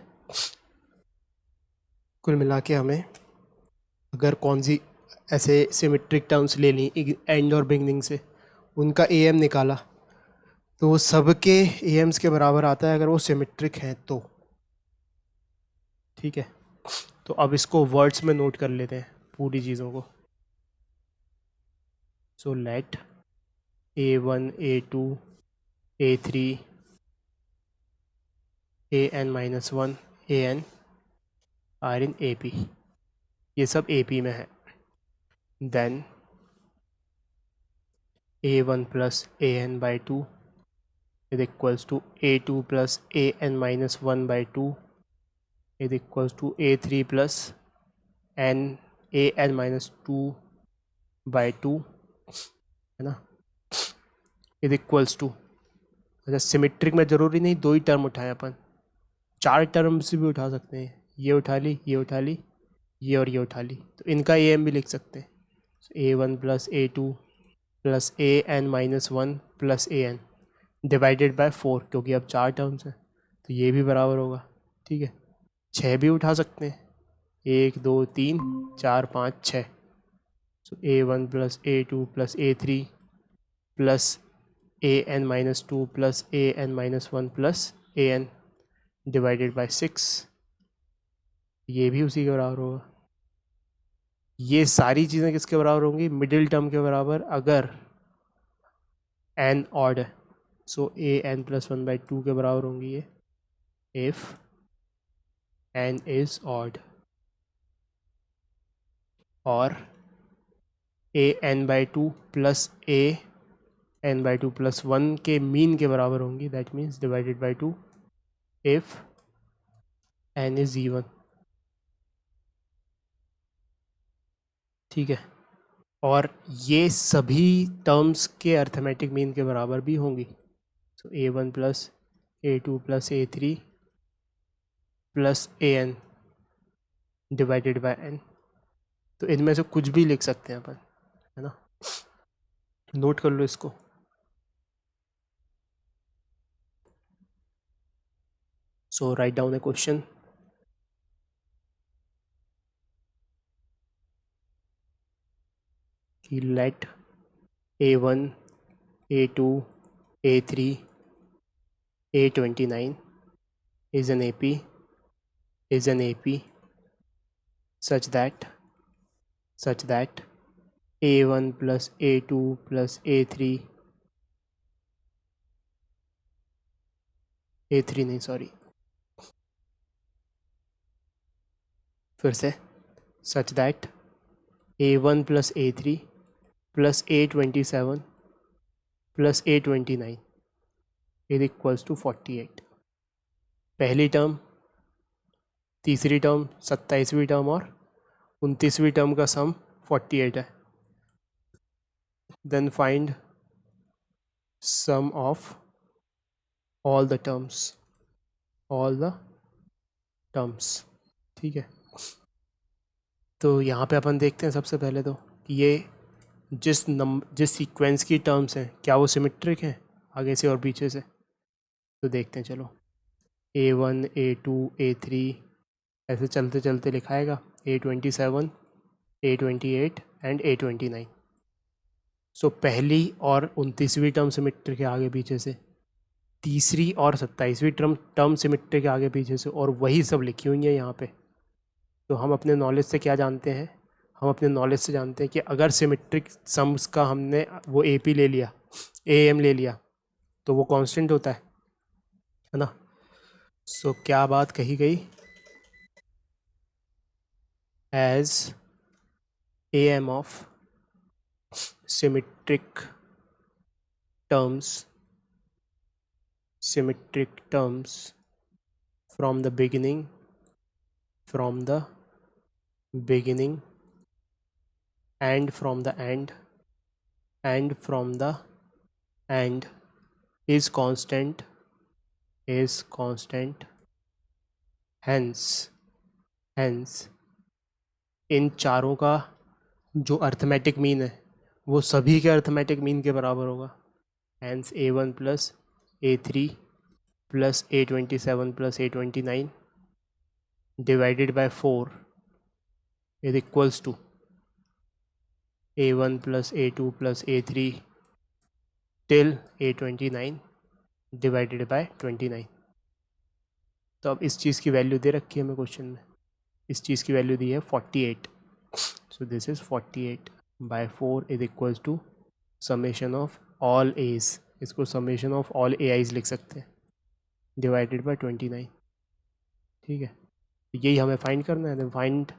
S1: कुल मिला के हमें अगर कौन सी ऐसे सिमेट्रिक टर्म्स ले ली एंड और बिगनिंग से, उनका ए एम निकाला, तो वो सबके ए एम्स के बराबर आता है अगर वो सिमेट्रिक हैं तो, ठीक है। तो अब इसको वर्ड्स में नोट कर लेते हैं पूरी चीज़ों को। So let A1 A2 A3 AN-1 AN are in AP, ये सब AP में है। Then A1 + AN/2 is equals to A2 + AN-1/2 is equals to A3 + AN-2/2, है ना, इज इक्वल्स टू, अच्छा सिमेट्रिक में ज़रूरी नहीं 2 ही टर्म उठाएं अपन, 4 टर्म से भी उठा सकते हैं, ये उठा ली, ये उठा ली, ये और ये उठा ली, तो इनका ए एम भी लिख सकते हैं, A1 plus A2 plus AN-1 plus AN divided by 4, क्योंकि अब 4 टर्म्स हैं तो ये भी बराबर होगा, ठीक है। 6 भी उठा सकते हैं, 1 2 3 4 5 6, सो A1 plus A2 plus A3 plus AN-2 plus AN-1 plus AN divided bye 6, ये भी उसी के बराबर होगा। ये सारी चीज़ें किसके बराबर होंगी, मिडिल टर्म के बराबर, अगर n ऑड है, सो AN प्लस 1/2 के बराबर होंगी ये, इफ n इज ऑड, और AN/2 प्लस AN/2 प्लस 1 के मीन के बराबर होंगी, that means divided by 2 if n is even, ठीक है। और ये सभी टर्म्स के अर्थमेटिक मीन के बराबर भी होंगी, सो A1 plus A2 plus A3 plus AN divided by n, तो इनमें से कुछ भी लिख सकते हैं अपन, है ना, नोट कर लो इसको। सो राइट डाउन ए क्वेश्चन, कि late A1 A2 A3 A29 is an AP such that A1 plus A2 plus A3 नहीं सॉरी, फिर से, such that A1 plus A3 plus A27 plus A29 is equals to 48, पहली term, तीसरी term, 27वीं term और 29वीं term का sum 48 है, then find sum of all the terms, ठीक है। तो यहाँ पे अपन देखते हैं सबसे पहले तो कि ये जिस सीक्वेंस की टर्म्स हैं क्या वो सिमेट्रिक हैं आगे से और पीछे से, तो देखते हैं चलो। A1 A2 A3 ऐसे चलते चलते लिखाएगा, A27 A28 एंड A29, सो पहली और 29वीं टर्म सिमेट्रिक है आगे पीछे से, तीसरी और 27वीं टर्म सिमेट्रिक है आगे पीछे से, और वही सब लिखी हुई है यहाँ पे। तो हम अपने नॉलेज से क्या जानते हैं, हम अपने नॉलेज से जानते हैं कि अगर सिमेट्रिक सम्स का हमने वो AP ले लिया, AM ले लिया, तो वो कांस्टेंट होता है ना। सो क्या बात कही गई, as AM of symmetric terms from the beginning and from the end is constant, hence इन चारों का जो अर्थमेटिक मीन है वो सभी के अर्थमेटिक मीन के बराबर होगा, hence A1 plus A3 plus A27 plus A29 divided by 4 is equals to A1 plus A2 plus A3 till A29 divided by 29। तो अब इस चीज़ की वैल्यू दे रखी है हमें क्वेश्चन में, इस चीज़ की वैल्यू दी है 48, so this is 48 by 4 is equals to summation of all A's, इसको समेशन ऑफ ऑल AIs लिख सकते हैं, डिवाइडेड बाय 29, ठीक है। यही हमें फाइंड करना है, find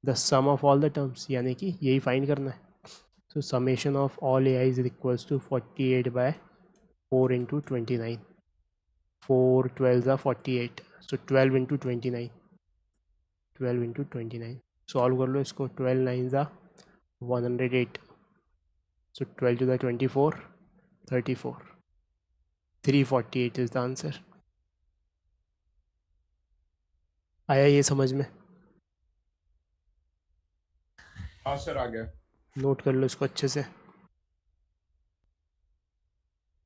S1: the sum of all the terms, यानी कि यही फाइंड करना है। So summation of all AIs is equals to 48 by 4 into 29, 4 12 48, सो 12 इंटू 29, 12 इंटू 29, सॉल्व कर लो इसको, 12 9 108, So 12 to the 24, 34. 348 is the answer. आया ये समझ में?
S3: हाँ सर आ गया.
S1: नोट कर लो इसको अच्छे से.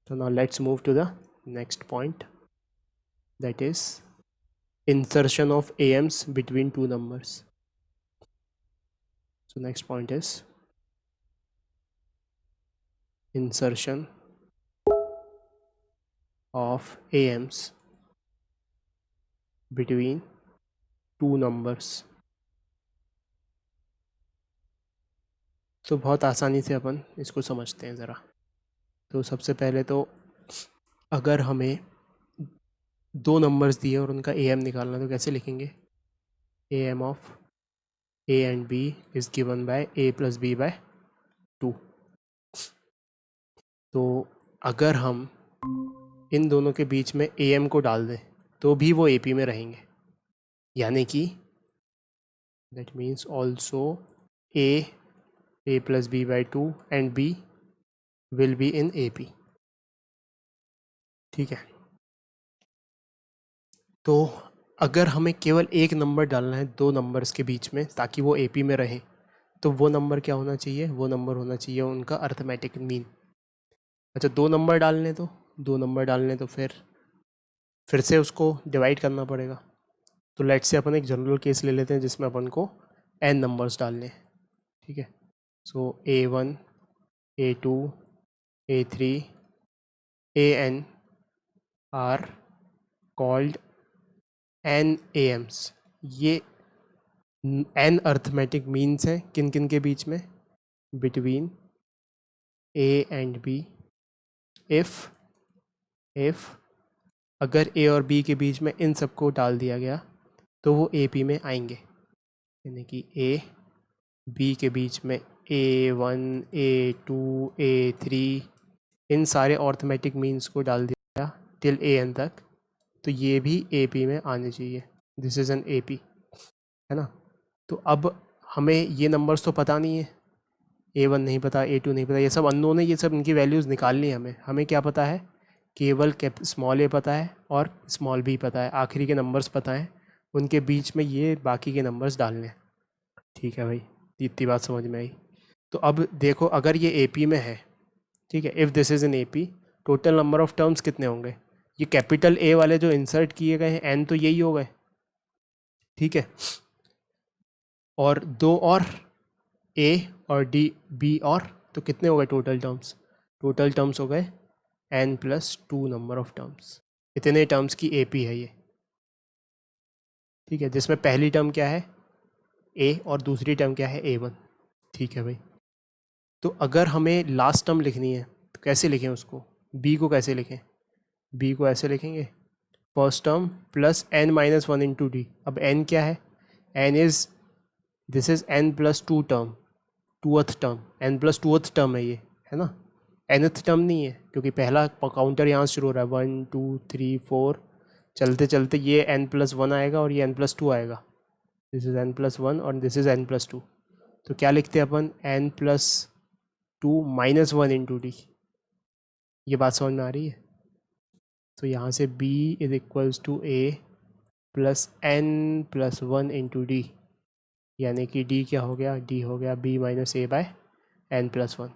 S1: So now let's move to the next point, that is insertion of AMs between two numbers. So next point is insertion of AMs between two numbers. तो बहुत आसानी से अपन इसको समझते हैं ज़रा. तो सबसे पहले तो अगर हमें दो नंबर्स दिए और उनका AM निकालना तो कैसे लिखेंगे? AM of A and B is given by A plus B by 2. तो अगर हम इन दोनों के बीच में AM को डाल दें तो भी वो AP में रहेंगे, यानी कि that means also A plus B by 2 and B will be in AP. ठीक है. तो अगर हमें केवल एक नंबर डालना है दो नंबर्स के बीच में ताकि वो AP में रहे, तो वो नंबर क्या होना चाहिए? वो नंबर होना चाहिए उनका अर्थमेटिक मीन. अच्छा, दो नंबर डालने तो फिर से उसको डिवाइड करना पड़ेगा. तो लेट्स से अपन एक जनरल केस ले लेते हैं जिसमें अपन को n नंबर्स डालने हैं. ठीक है. So A1, A2, A3, AN are called NAMs. ये n अर्थमेटिक मीन्स हैं किन किन के बीच में? Between A and B. If अगर A और B के बीच में इन सबको डाल दिया गया तो वो AP में आएंगे, यानी कि A B के बीच में A1, A2, A3 इन सारे अर्थमेटिक मीन्स को डाल दिया टिल AN तक, तो ये भी AP में आने चाहिए. दिस इज़ एन AP, है ना. तो अब हमें ये नंबर्स तो पता नहीं है, A1 नहीं पता, A2 नहीं पता, ये सब अननोन है. ये सब इनकी वैल्यूज़ निकालनी है हमें क्या पता है? केवल स्मॉल a पता है और स्मॉल b पता है, आखिरी के नंबर्स पता हैं, उनके बीच में ये बाकी के नंबर्स डालने हैं. ठीक है भाई, इतनी बात समझ में आई. तो अब देखो, अगर ये AP में है, ठीक है, if this is an AP, total number of terms कितने होंगे? ये कैपिटल A वाले जो इंसर्ट किए गए हैं n तो यही हो गए, ठीक है, और दो और A और D B और, तो कितने हो गए टोटल टर्म्स? टोटल टर्म्स हो गए n+2 नंबर ऑफ टर्म्स. इतने टर्म्स की AP है ये. ठीक है, जिसमें पहली टर्म क्या है? A और दूसरी टर्म क्या है? A1. ठीक है भाई. तो अगर हमें लास्ट टर्म लिखनी है तो कैसे लिखें उसको? B को कैसे लिखें? B को ऐसे लिखेंगे, first term plus n-1 into D. अब n क्या है? This is n+2 term, tooth term, n+2th term है ये, है ना. nth टर्म नहीं है, क्योंकि पहला काउंटर यहाँ से शुरू हो रहा है 1 2 3 4, चलते चलते ये n+1 आएगा और ये n+2 आएगा. दिस इज़ n+1 और दिस इज़ n+2. तो क्या लिखते हैं अपन? n+2 -1 into D. ये बात समझ में आ रही है? तो यहाँ से b is equals to a plus n+1 into d, यानी कि d क्या हो गया? d हो गया b minus a bye n+1.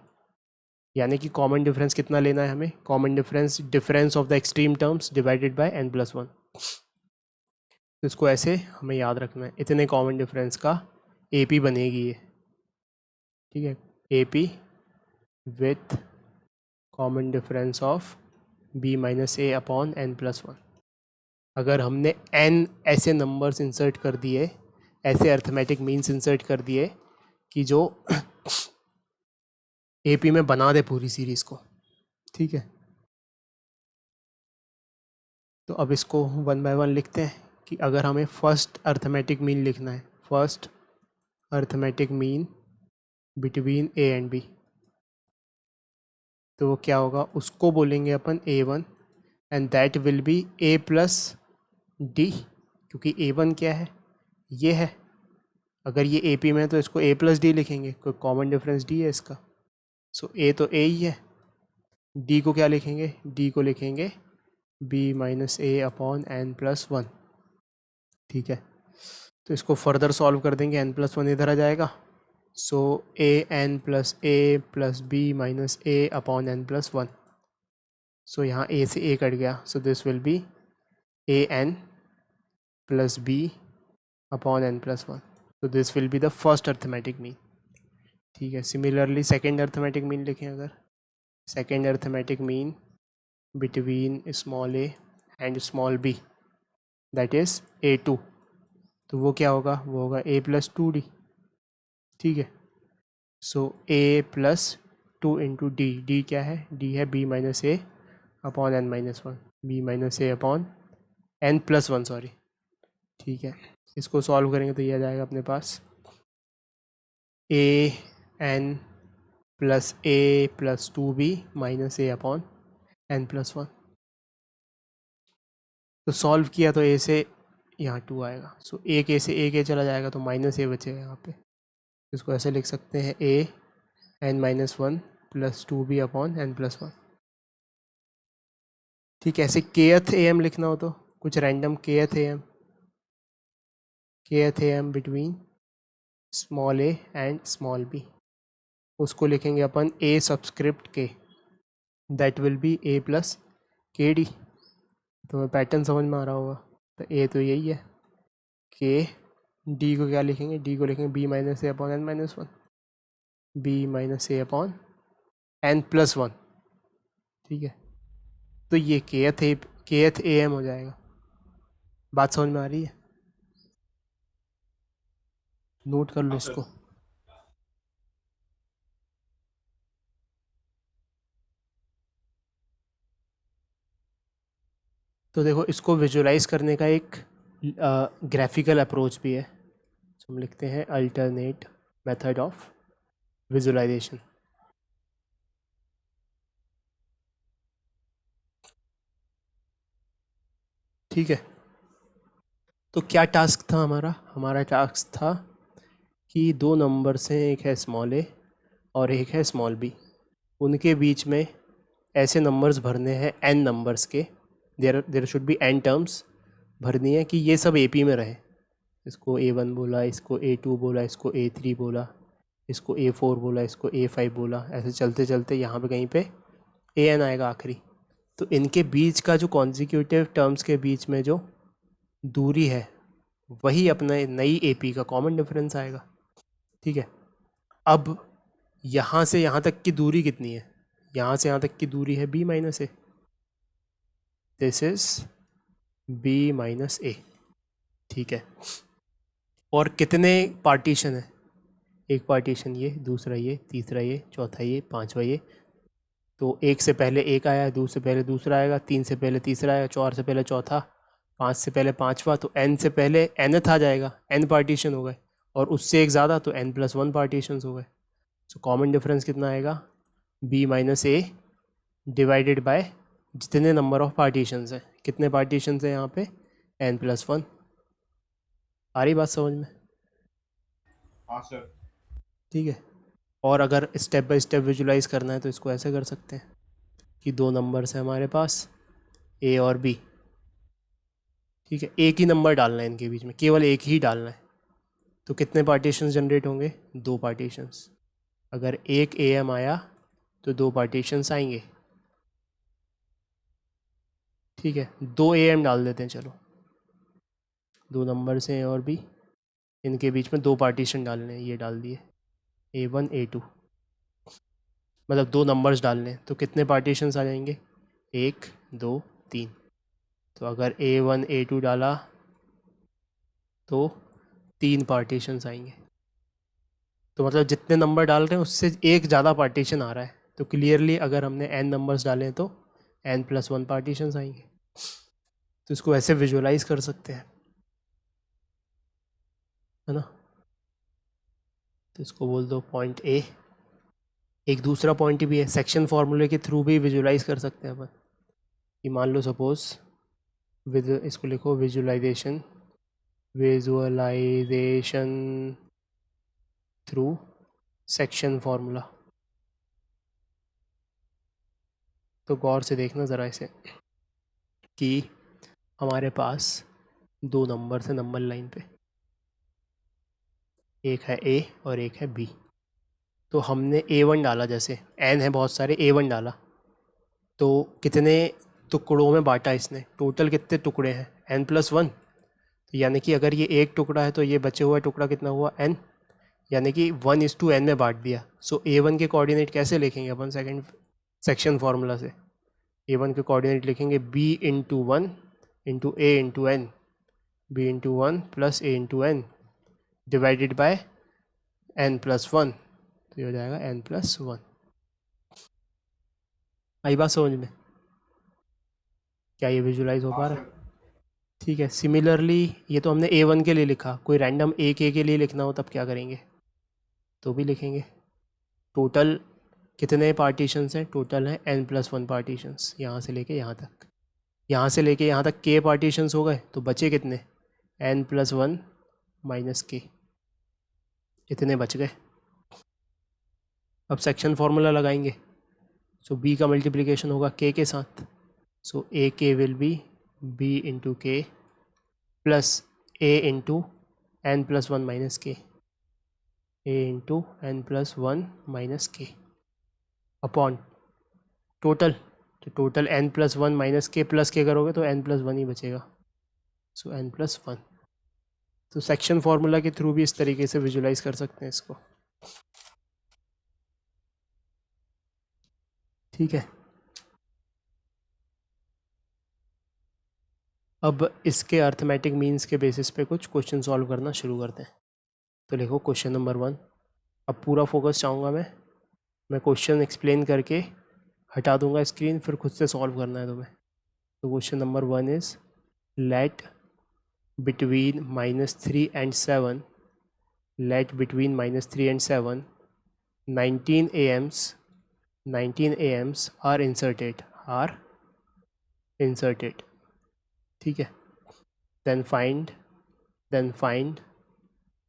S1: यानी कि कॉमन डिफरेंस कितना लेना है हमें? Common difference of the extreme terms divided by n+1. तो इसको ऐसे हमें याद रखना है, इतने कॉमन डिफरेंस का AP बनेगी ये. ठीक है, AP with common difference of b minus a upon n+1. अगर हमने n ऐसे नंबर्स इंसर्ट कर दिए, ऐसे अर्थमेटिक मीन्स इंसर्ट कर दिए कि जो AP में बना दे पूरी सीरीज़ को. ठीक है, तो अब इसको 1 बाय 1 लिखते हैं कि अगर हमें फर्स्ट अर्थमेटिक मीन लिखना है, first arithmetic mean between A and B, तो वो क्या होगा? उसको बोलेंगे अपन A1 and that will B A plus D, क्योंकि A1 क्या है? ये है. अगर ये AP में है तो इसको A प्लस D लिखेंगे, कोई कॉमन डिफरेंस D है इसका. सो ए तो ए ही है, डी को क्या लिखेंगे, डी को लिखेंगे b minus a upon n plus one. ठीक है, तो इसको फर्दर सॉल्व कर देंगे, एन प्लस वन इधर आ जाएगा। So a n plus b minus a upon n plus one. So यहाँ ए से ए कट गया, so this will be a n plus b upon n plus one. So this will be the first arithmetic mean. ठीक है, similarly second arithmetic mean लिखें अगर, second arithmetic mean between small a and small b that is A2, तो वो क्या होगा, वो होगा A प्लस 2D। ठीक है, so A plus 2 into d, d क्या है, डी है B minus a upon n minus one, b minus a upon n plus one, sorry. ठीक है, इसको सॉल्व करेंगे तो ये आ जाएगा अपने पास ए n plus 2B minus a upon n plus one. तो सॉल्व किया तो ए से यहाँ 2 आएगा, सो एक ए से एक ए चला जाएगा तो माइनस ए बचेगा यहाँ पे। इसको ऐसे लिख सकते हैं a n minus one plus 2B upon n plus one. ठीक है, ऐसे केथ ए एम लिखना हो तो कुछ random kth A M between small a and small b, उसको लिखेंगे अपन a subscript k, that will be a plus k d. तो पैटर्न समझ में आ रहा होगा, तो ए तो यही है, के डी को क्या लिखेंगे, डी को लिखेंगे b minus a upon n minus one, b minus a upon n plus one. ठीक है, तो ये केथ ए एम हो जाएगा। बात समझ में आ रही है, नोट कर लो
S3: हाँ सर।
S1: इसको। तो देखो, इसको विजुलाइज करने का एक ग्राफिकल अप्रोच भी है, तो हम लिखते हैं अल्टरनेट मेथड ऑफ विजुलाइजेशन। ठीक है, तो क्या टास्क था हमारा, हमारा टास्क था कि दो नंबर्स हैं, एक है स्मॉल ए और एक है स्मॉल बी, उनके बीच में ऐसे नंबर्स भरने हैं एन नंबर्स के, there should be n terms भरनी है कि ये सब ए पी में रहे। इसको A1 बोला, इसको A2 बोला, इसको A3 बोला, इसको A4 बोला, इसको A5 बोला, ऐसे चलते चलते यहाँ पे कहीं पे AN आएगा आखिरी। तो इनके बीच का जो कॉन्जिक्यूटिव टर्म्स के बीच में जो दूरी है वही अपने नई AP का कॉमन डिफरेंस आएगा। ठीक है, अब यहाँ से यहाँ तक की दूरी कितनी है, यहाँ से यहाँ तक की दूरी है B minus a, this is B minus a. ठीक है, और कितने पार्टीशन है, एक पार्टीशन ये, दूसरा ये, तीसरा ये, चौथा ये, पांचवा ये। तो एक से पहले एक आया, दो से पहले दूसरा आएगा, तीन से पहले तीसरा आएगा, चार से पहले चौथा, पाँच से पहले पांचवा, तो एन से पहले एनथ आ जाएगा, एन पार्टीशन हो गए, और उससे एक ज़्यादा तो एन प्लस वन पार्टीशन हो गए। सो कॉमन डिफरेंस कितना आएगा, b minus a divided by जितने नंबर ऑफ पार्टीशंस हैं, कितने पार्टीशंस हैं यहाँ पे, एन प्लस वन। आ रही बात समझ में?
S3: हाँ सर।
S1: ठीक है, और अगर स्टेप बाय स्टेप विजुलाइज करना है तो इसको ऐसे कर सकते हैं कि दो नंबर्स हैं हमारे पास ए और बी। ठीक है, एक ही नंबर डालना है इनके बीच में, केवल एक ही डालना है, तो कितने पार्टीशंस जनरेट होंगे, दो पार्टीशंस। अगर एक ए एम आया तो दो पार्टीशंस आएंगे। ठीक है, दो ए एम डाल देते हैं, चलो दो नंबर्स हैं ए और बी, इनके बीच में दो पार्टीशन डालने हैं, ये डाल दिए A1 A2, मतलब दो नंबर्स डालने हैं, तो कितने पार्टीशंस आ जाएंगे, एक, दो, तीन। तो अगर A1 A2 डाला तो तीन पार्टीशंस आएंगे, तो मतलब जितने नंबर डाल रहे हैं उससे एक ज़्यादा पार्टीशन आ रहा है, तो क्लियरली अगर हमने n नंबर्स डाले हैं तो n प्लस वन पार्टीशंस आएंगे। तो इसको ऐसे विजुअलाइज कर सकते हैं, है ना। तो इसको बोल दो पॉइंट ए। एक दूसरा पॉइंट भी है, सेक्शन फार्मूले के थ्रू भी विजुअलाइज कर सकते हैं अपन, कि मान लो सपोज इसको लिखो विजुअलाइजेशन थ्रू सेक्शन फार्मूला। तो गौर से देखना ज़रा इसे कि हमारे पास दो नंबर्स हैं नंबर लाइन पे, एक है ए और एक है बी। तो हमने A1 डाला, जैसे n है बहुत सारे, A1 डाला तो कितने टुकड़ों में बांटा इसने, टोटल कितने टुकड़े हैं n+1। यानी कि अगर ये एक टुकड़ा है तो ये बचे हुआ टुकड़ा कितना हुआ n, यानी कि 1:n में बांट दिया। सो A1 के कोऑर्डिनेट कैसे लिखेंगे अपन सेकंड सेक्शन फार्मूला से, A1 के कोऑर्डिनेट लिखेंगे b/1 × a × n, b/1 + a × n divided by n+1, तो ये हो जाएगा n+1। आई बात समझ में? क्या ये विजुलाइज हो पा
S3: हाँ
S1: रहा है?
S3: सर।
S1: ठीक है। सिमिलरली ये तो हमने A1 के लिए लिखा, कोई रैंडम एक ए के लिए लिखना हो तब क्या करेंगे, तो भी लिखेंगे। टोटल कितने पार्टीशंस हैं, टोटल है n+1 पार्टीशंस, यहाँ से लेके यहाँ तक, यहाँ से लेके यहाँ तक k पार्टीशंस हो गए, तो बचे कितने, n+1 - k, इतने बच गए। अब सेक्शन फार्मूला लगाएंगे। सो b का मल्टीप्लिकेशन होगा k के साथ, सो ak will be b × k plus a × n+1 - k, a × n+1 - k upon total, तो टोटल n+1 - k प्लस के करोगे तो n+1 ही बचेगा, सो n+1। तो सेक्शन फार्मूला के थ्रू भी इस तरीके से विजुलाइज कर सकते हैं इसको। ठीक है। अब इसके अर्थमेटिक मीन्स के बेसिस पे कुछ क्वेश्चन सॉल्व करना शुरू करते हैं। तो लिखो क्वेश्चन नंबर 1। अब पूरा फोकस चाहूँगा मैं क्वेश्चन एक्सप्लेन करके हटा दूंगा स्क्रीन, फिर खुद से सॉल्व करना है तुम्हें। तो question number 1 is let between -3 and 7, let between -3 and 7 19 AMs are inserted, ठीक है। then find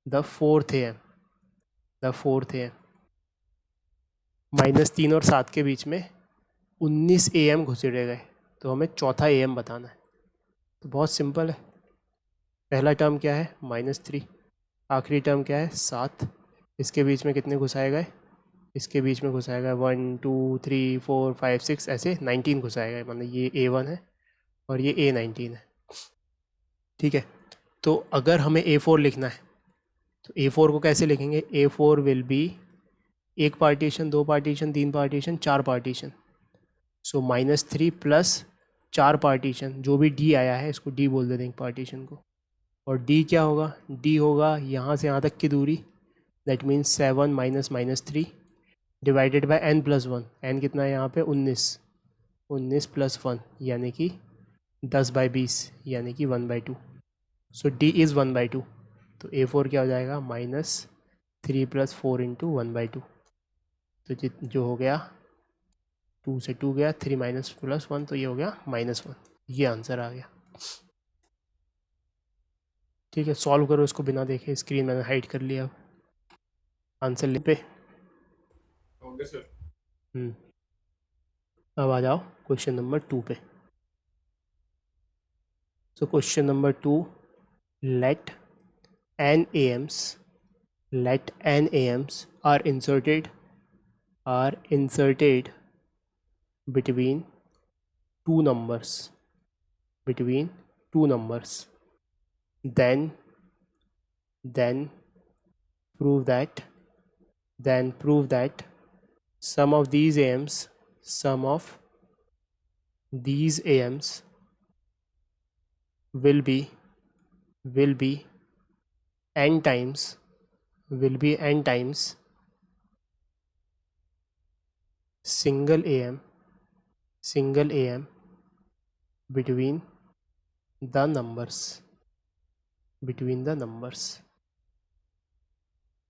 S1: the fourth AM, -3 और 7 के बीच में 19 AM घुसेड़े गए, तो हमें चौथा AM बताना है। तो बहुत सिंपल है, पहला टर्म क्या है -3, आखिरी टर्म क्या है 7, इसके बीच में कितने घुसाए गए, इसके बीच में घुसाया गया 1 2 3 4 5 6, ऐसे 19 घुसाया गया, मतलब ये A1 है और ये A19 है। ठीक है। तो अगर हमें A4 लिखना है तो A4 को कैसे लिखेंगे, A4 विल बी एक पार्टीशन, दो पार्टीशन, तीन पार्टीशन, चार पार्टीशन। सो -3 प्लस 4 पार्टीशन, जो भी D आया है इसको D बोल देते हैं पार्टीशन को। और D क्या होगा, D होगा यहाँ से यहाँ तक की दूरी, that means 7 - -3 divided by n+1, n कितना है यहाँ पे 19 + 1 यानी कि 10/20 यानी कि 1/2। सो D इज़ 1/2। तो A4 क्या हो जाएगा -3 + 4 × 1/2। तो जो हो गया 2 से 2 गया, 3 -+1, तो ये हो गया -1। ये आंसर आ गया। ठीक है, सॉल्व करो इसको बिना देखे, स्क्रीन मैंने हाइड कर लिया। आंसर लिख पे।
S3: Okay sir.
S1: अब आ जाओ क्वेश्चन नंबर 2 पे। So question number 2, let n AMs are inserted between two numbers, then prove that sum of these AMs will be n times single AM between the numbers।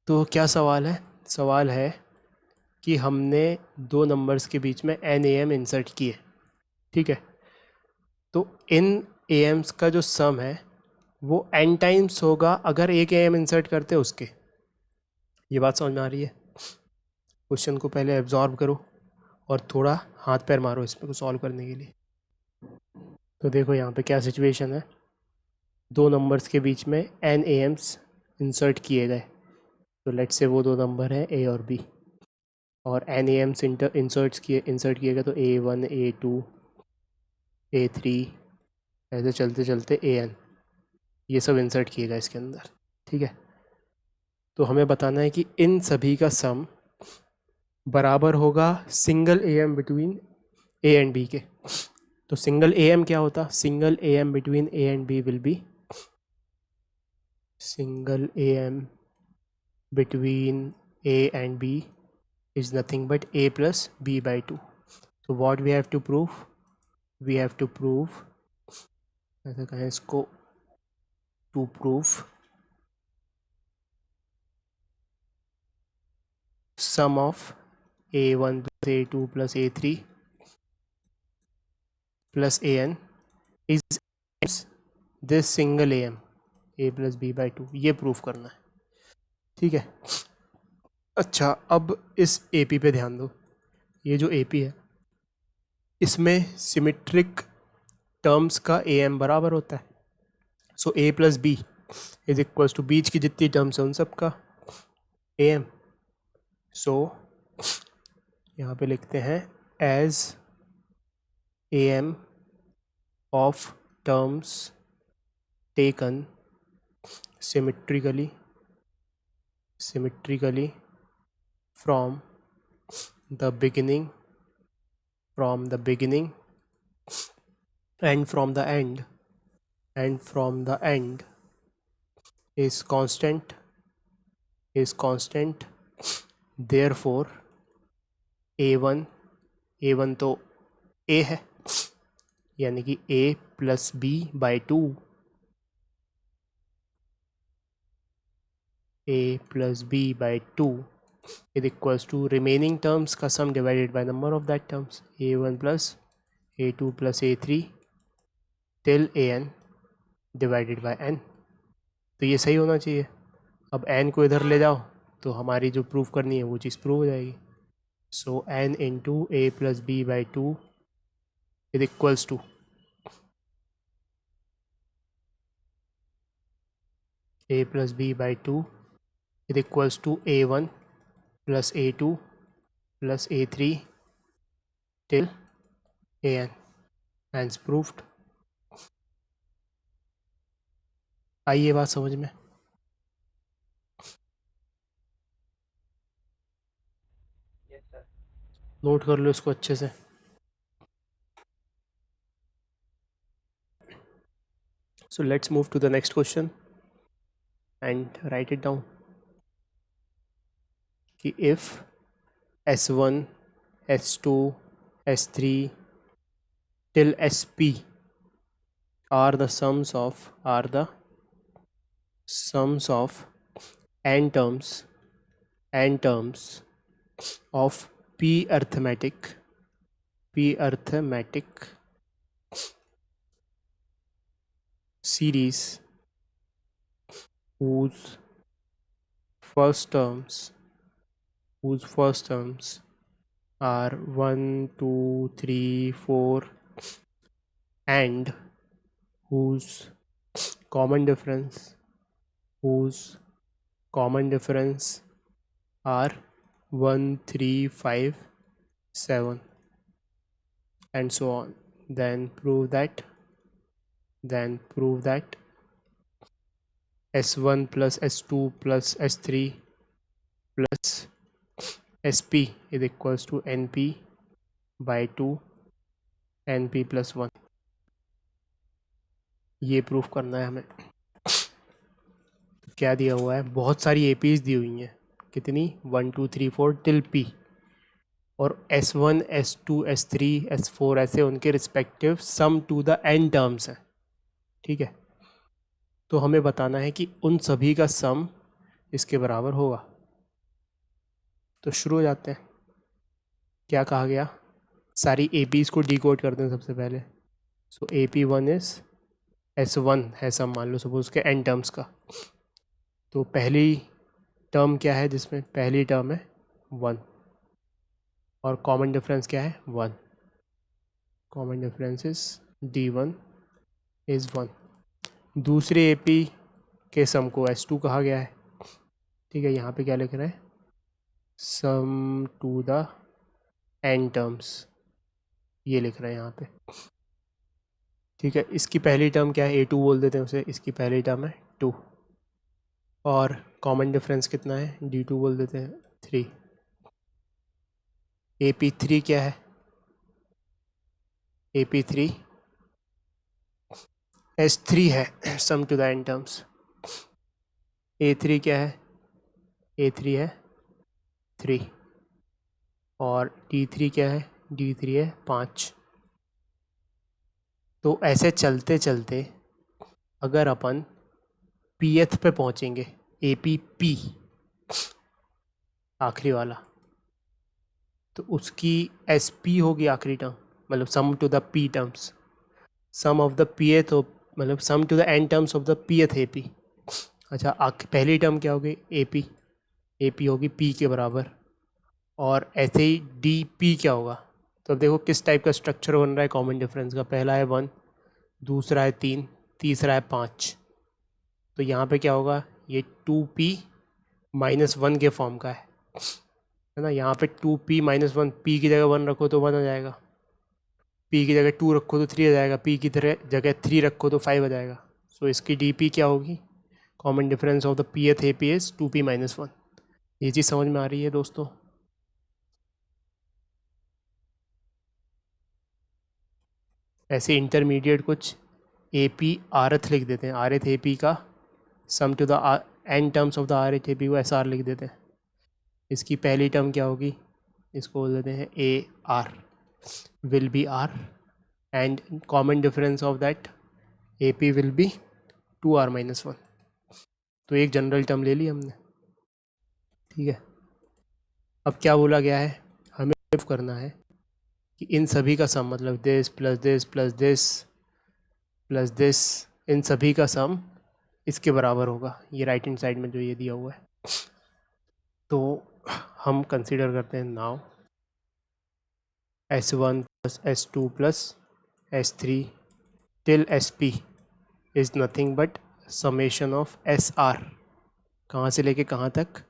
S1: तो क्या सवाल है, सवाल है कि हमने दो नंबर्स के बीच में n AM इंसर्ट किए। ठीक है। तो इन AMs का जो सम है वो n टाइम्स होगा अगर एक AM इंसर्ट करते उसके। ये बात समझ में आ रही है? क्वेश्चन को पहले एब्जॉर्ब करो और थोड़ा हाथ पैर मारो इसमें को सॉल्व करने के लिए। तो देखो यहाँ पे क्या सिचुएशन है, दो नंबर्स के बीच में n AMs इंसर्ट किए गए। तो लेट्स से वो दो नंबर हैं A और B, और n AMs इंसर्ट किए गए, तो A1 A2 A3 ऐसे चलते चलते AN, ये सब इंसर्ट किए गए इसके अंदर। ठीक है, तो हमें बताना है कि इन सभी का सम बराबर होगा single AM between A and B के। तो सिंगल AM क्या होता, single AM between A and B will be, single AM between A and B is nothing but A plus B by 2. So what we have to prove? We have to prove, ऐसा कहें इसको, to prove sum of A1 plus A2 plus A3 plus AN is this single AM A plus B by 2, ये proof करना है। ठीक है, अच्छा अब इस AP पे ध्यान दो, ये जो AP है इसमें सिमेट्रिक टर्म्स का AM बराबर होता है। So A plus b is equals to बीच की जितनी टर्म्स हैं उन सब का AM। सो यहाँ पे लिखते हैं as AM of terms taken symmetrically from the beginning and from the end is constant, therefore A1 तो A है, यानी कि A plus B by 2, A plus B by 2 is equals to remaining terms का sum divided by number of that terms, A1 plus A2 plus A3 till AN divided by n। तो ये सही होना चाहिए। अब n को इधर ले जाओ तो हमारी जो प्रूफ करनी है वो चीज़ प्रूव हो जाएगी। So n into A plus B by 2 is equals to A plus B by 2 is equals to A1 plus A2 plus A3 till AN. Hence proved। आई ये बात समझ में? नोट कर लो इसको अच्छे से। So let's move to the next question and write it down कि if S1 S2 S3 till SP are the sums of n terms of P arithmetic series whose first terms are 1 2 3 4 and whose common difference are 1 3 5 7 and so on, then prove that S1 plus S2 plus S3 plus SP is equals to NP by 2 NP plus 1। ये proof करना है हमें। तो क्या दिया हुआ है, बहुत सारी APs दी हुई हैं, कितनी, 1 2 3 4 टिल P, और S1 S2 S3 S4 ऐसे उनके respective sum to the n terms हैं। ठीक है, तो हमें बताना है कि उन सभी का सम इसके बराबर होगा। तो शुरू हो जाते हैं। क्या कहा गया, सारी APs को डिकोड करते हैं सबसे पहले। सो AP1 इज S1 है सम, मान लो सपोज के n टर्म्स का। तो पहली टर्म क्या है, जिसमें पहली टर्म है 1, और कॉमन डिफरेंस क्या है 1, common difference is D1 is 1। दूसरे AP के सम को S2 कहा गया है, ठीक है। यहाँ पे क्या लिख रहे हैं, सम टू द n टर्म्स, ये लिख रहे हैं यहाँ पे, ठीक है। इसकी पहली टर्म क्या है, A2 बोल देते हैं उसे, इसकी पहली टर्म है 2, और कॉमन डिफरेंस कितना है D2 बोल देते हैं 3। AP3 क्या है, AP3 S3 है, sum to the n terms. A3 क्या है, A3 है 3, और D3 क्या है, D3 है 5। तो ऐसे चलते चलते अगर अपन pth पे पहुंचेंगे, APP आखिरी वाला, तो उसकी SP होगी आखिरी टर्म, मतलब sum to the p terms, sum of the pth मतलब sum to the n terms of the pth AP। अच्छा, पहली टर्म क्या होगी, AP होगी p के बराबर, और ऐसे ही DP क्या होगा। तो अब देखो किस टाइप का स्ट्रक्चर बन रहा है कॉमन डिफरेंस का, पहला है 1, दूसरा है 3, तीसरा है 5। तो यहाँ पे क्या होगा, ये 2p माइनस 1 के फॉर्म का है ना। यहाँ पे 2p माइनस 1, p की जगह 1 रखो तो 1 आ जाएगा, p की जगह 2 रखो तो 3 आ जाएगा, p की जगह 3 रखो तो 5 आ जाएगा। सो इसकी DP क्या होगी, common difference of the pth AP is 2p minus 1। ये चीज़ समझ में आ रही है दोस्तों। ऐसे इंटरमीडिएट कुछ AP rth लिख देते हैं, rth AP का sum to the n terms of the rth AP को SR लिख देते हैं। इसकी पहली टर्म क्या होगी, इसको बोल देते हैं AR, will be R, and common difference of that AP will be 2R minus 1। तो एक जनरल टर्म ले ली हमने, ठीक है। अब क्या बोला गया है, हमें प्रूव करना है कि इन सभी का सम, मतलब this plus this plus this plus this, इन सभी का सम इसके बराबर होगा, ये राइट हैंड साइड में जो ये दिया हुआ है। तो हम कंसीडर करते हैं now S1 plus S2 plus S3 till SP is nothing but summation of SR, कहाँ से लेके कहाँ तक,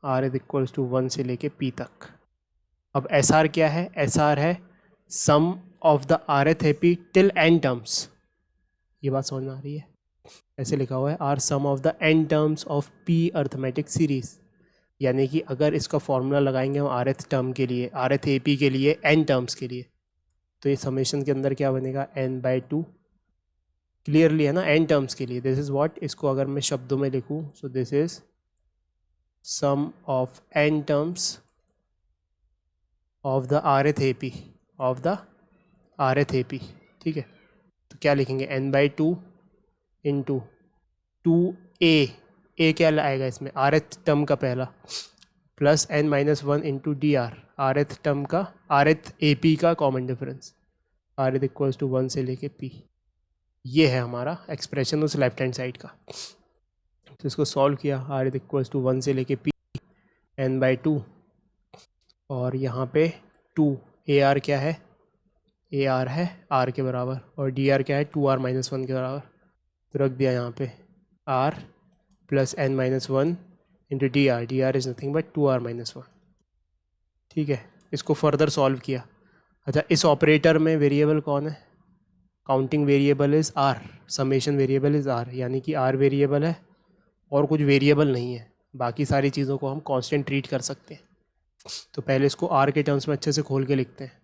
S1: R इज इक्वल्स टू 1 से लेके P तक। अब SR क्या है, SR है sum of the rth AP till n terms, ये बात समझ में आ रही है। ऐसे लिखा हुआ है are sum of the n terms of P arithmetic series, यानी कि अगर इसका फॉर्मूला लगाएंगे हम rth टर्म के लिए, rth AP के लिए n टर्म्स के लिए, तो ये समेशन के अंदर क्या बनेगा, n/2 क्लियरली है ना, n टर्म्स के लिए। दिस इज़ व्हाट, इसको अगर मैं शब्दों में लिखूं, so this is sum of n terms of the rth AP, of the rth AP, ठीक है। तो क्या लिखेंगे, n/2 इंटू 2a क्या आएगा इसमें, rth टर्म का पहला, plus n-1 into DR, rth term का, rth AP का common difference, rth equals to 1 से लेके P। ये है हमारा एक्सप्रेशन उस लेफ्ट हैंड साइड का। तो इसको सॉल्व किया, rth इक्वल्स टू 1 से लेके P n/2, और यहाँ पे 2 AR क्या है, AR है R के बराबर, और DR क्या है 2R माइनस 1 के बराबर। तो रख दिया यहाँ पे R plus n-1 into DR is nothing but 2R minus 1, ठीक है। इसको फर्दर सॉल्व किया। अच्छा, इस ऑपरेटर में वेरिएबल कौन है, counting variable is R, summation variable is R, यानी कि R वेरिएबल है और कुछ वेरिएबल नहीं है, बाकी सारी चीज़ों को हम कांस्टेंट ट्रीट कर सकते हैं। तो पहले इसको R के टर्म्स में अच्छे से खोल के लिखते हैं।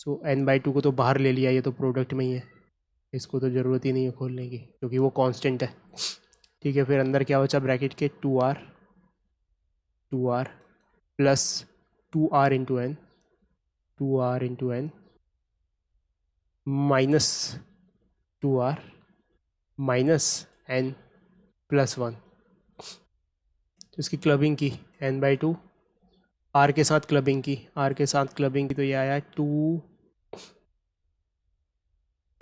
S1: सो n/2 को तो बाहर ले लिया, ये तो प्रोडक्ट में ही है, इसको तो ज़रूरत ही नहीं है खोलने की क्योंकि वो कांस्टेंट है, ठीक है। फिर अंदर क्या बचा ब्रैकेट के 2R plus 2R into n, 2R into n minus 2R minus n plus 1। तो इसकी क्लबिंग की n/2, R के साथ क्लबिंग की, R के साथ क्लबिंग की, तो ये आया 2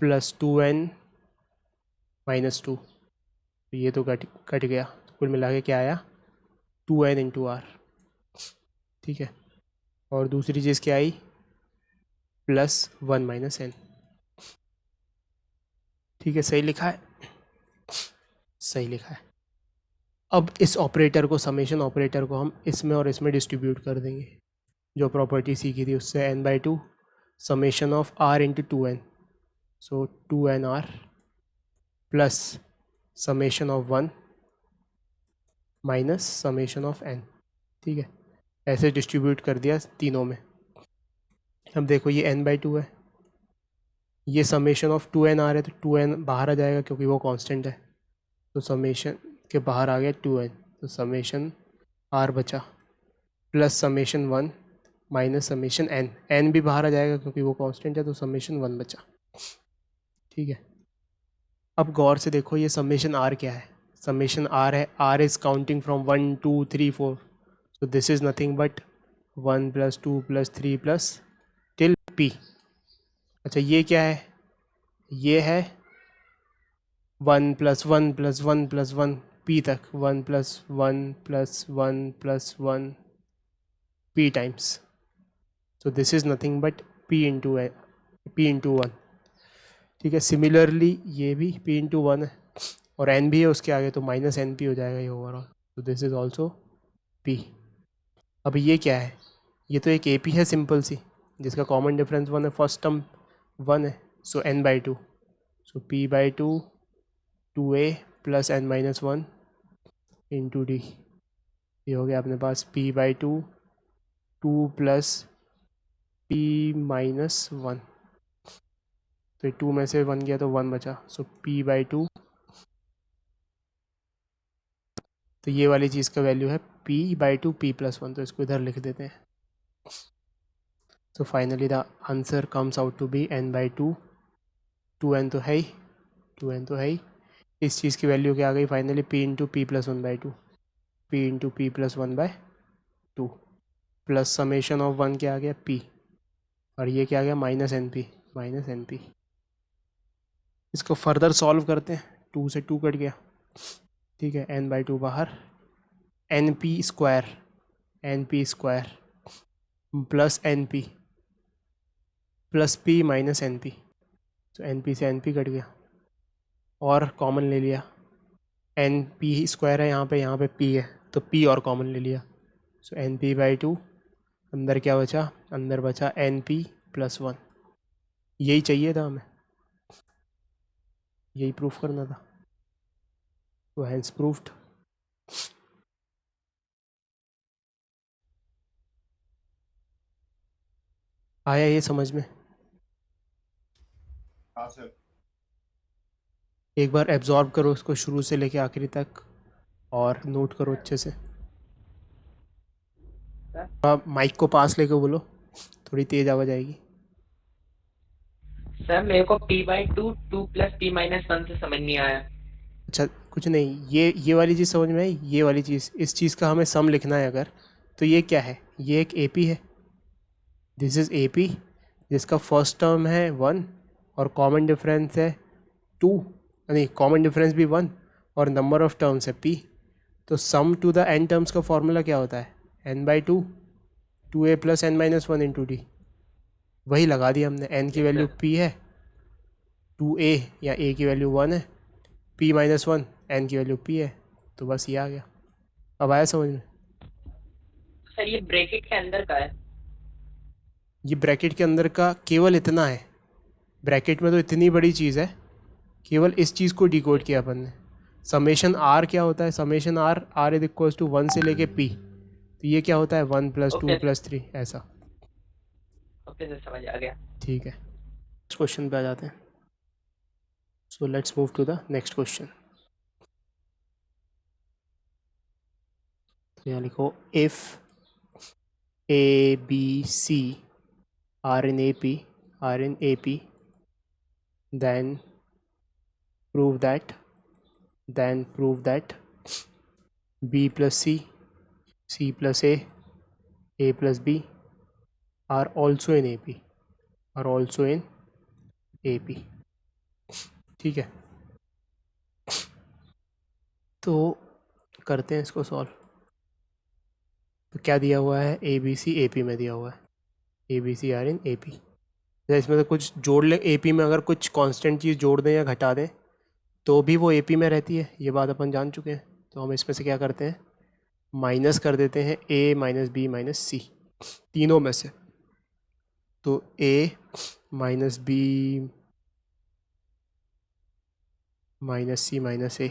S1: प्लस 2n माइनस 2। तो ये तो कट गया, कुल मिला के क्या आया 2n इंटू R, ठीक है। और दूसरी चीज़ क्या आई, +1 - n। ठीक है, सही लिखा है, सही लिखा है। अब इस ऑपरेटर को, समेशन ऑपरेटर को हम इसमें और इसमें डिस्ट्रीब्यूट कर देंगे, जो प्रॉपर्टी सीखी थी उससे, n/2 summation of r into 2n, so 2nr plus summation of 1 minus summation of n। ठीक है, ऐसे डिस्ट्रीब्यूट कर दिया तीनों में। अब देखो ये n/2 है, ये समेशन ऑफ 2nr है, तो 2n बाहर आ जाएगा क्योंकि वो कांस्टेंट है, तो समेशन के बाहर आ गया 2n, तो समेशन r बचा plus summation 1 minus summation n, n भी बाहर आ जाएगा क्योंकि वो कांस्टेंट है, तो समेशन 1 बचा। ठीक है, अब गौर से देखो ये समेशन r क्या है, समेशन r है, r is counting from 1 2 3 4, so this is nothing but 1 + 2 + 3 + till p। अच्छा ये क्या है, ये है 1 + 1 + 1 + 1 p तक, 1 + 1 + 1 + 1 p times, so this is nothing but p into 1। ठीक है, सिमिलरली ये भी p into 1 है और n भी है उसके आगे, तो -np हो जाएगा ये ओवरऑल, तो दिस इज ऑल्सो p। अब ये क्या है, ये तो एक AP है सिंपल सी, जिसका कॉमन डिफरेंस 1 है, फर्स्ट टर्म 1 है, सो n/2, सो p/2 2a + n-1 into d, ये हो गया अपने पास p/2 2 + p-1, तो 2 में से 1 गया तो 1 बचा, सो p/2, तो ये वाली चीज़ का वैल्यू है p/2 p+1, तो इसको इधर लिख देते हैं। So finally the answer comes out to be n/2, 2n तो है ही, 2n तो है ही, इस चीज़ की वैल्यू क्या आ गई finally, p into p + 1/2, p into p + 1/2 plus summation of 1 क्या आ गया p, और ये क्या आ गया -np। इसको फर्दर सॉल्व करते हैं, 2 से 2 कट गया। ठीक है, n/2 बाहर, np² plus np plus p minus np, तो np से np कट गया और कॉमन ले लिया, np² है यहाँ पे p है, तो p और कॉमन ले लिया, सो np/2, अंदर क्या बचा, अंदर बचा np + 1। यही चाहिए था हमें, यही प्रूफ करना था, तो हैंस प्रूफ्ड। आया ये समझ में?
S3: हाँ सर।
S1: एक बार एब्जॉर्ब करो इसको शुरू से लेके आखिरी तक और नोट करो अच्छे से। आप माइक को पास लेके बोलो, थोड़ी तेज आवाज़ आएगी।
S4: सर मेरे को p/2 2 + p-1 से समझ नहीं आया।
S1: अच्छा कुछ नहीं, ये वाली चीज़ समझ में आई, ये वाली चीज़, इस चीज़ का हमें सम लिखना है अगर, तो ये क्या है, ये एक AP है, दिस इज़ AP, जिसका फर्स्ट टर्म है 1 और कॉमन डिफरेंस है 2, नहीं कॉमन डिफरेंस भी 1 और नंबर ऑफ टर्म्स है p, तो सम टू द n टर्म्स का फॉर्मूला क्या होता है, n/2 2a + n-1 into d, वही लगा दिया हमने, n की वैल्यू p है, 2a या a की वैल्यू 1 है, p-1 n की वैल्यू p है, तो बस ये आ गया। अब आया समझ में?
S4: सर ये ब्रैकेट के अंदर का है?
S1: ये ब्रैकेट के अंदर का केवल इतना है, ब्रैकेट में तो इतनी बड़ी चीज़ है, केवल इस चीज़ को डिकोड किया अपन ने। समेशन r क्या होता है, summation r is equals to 1 से लेके p, तो ये क्या होता है 1 + 2 + 3 ऐसा।
S4: ओके सर, समझ आ गया।
S1: ठीक है, नेक्स्ट क्वेश्चन पे आ जाते हैं। So let's move to the next question. तो यहाँ लिखो, if A B C are in AP, then prove that B plus C plus A plus B are also in AP। ठीक है, तो करते हैं इसको सॉल्व। तो क्या दिया हुआ है, ABC AP में दिया हुआ है, A B C are in A P. इसमें तो कुछ जोड़ ले, ए पी में अगर कुछ कांस्टेंट चीज़ जोड़ दें या घटा दें तो भी वो ए पी में रहती है, ये बात अपन जान चुके हैं। तो हम इसमें से क्या करते हैं, माइनस कर देते हैं a minus b minus c तीनों में से। तो a minus b minus c minus a,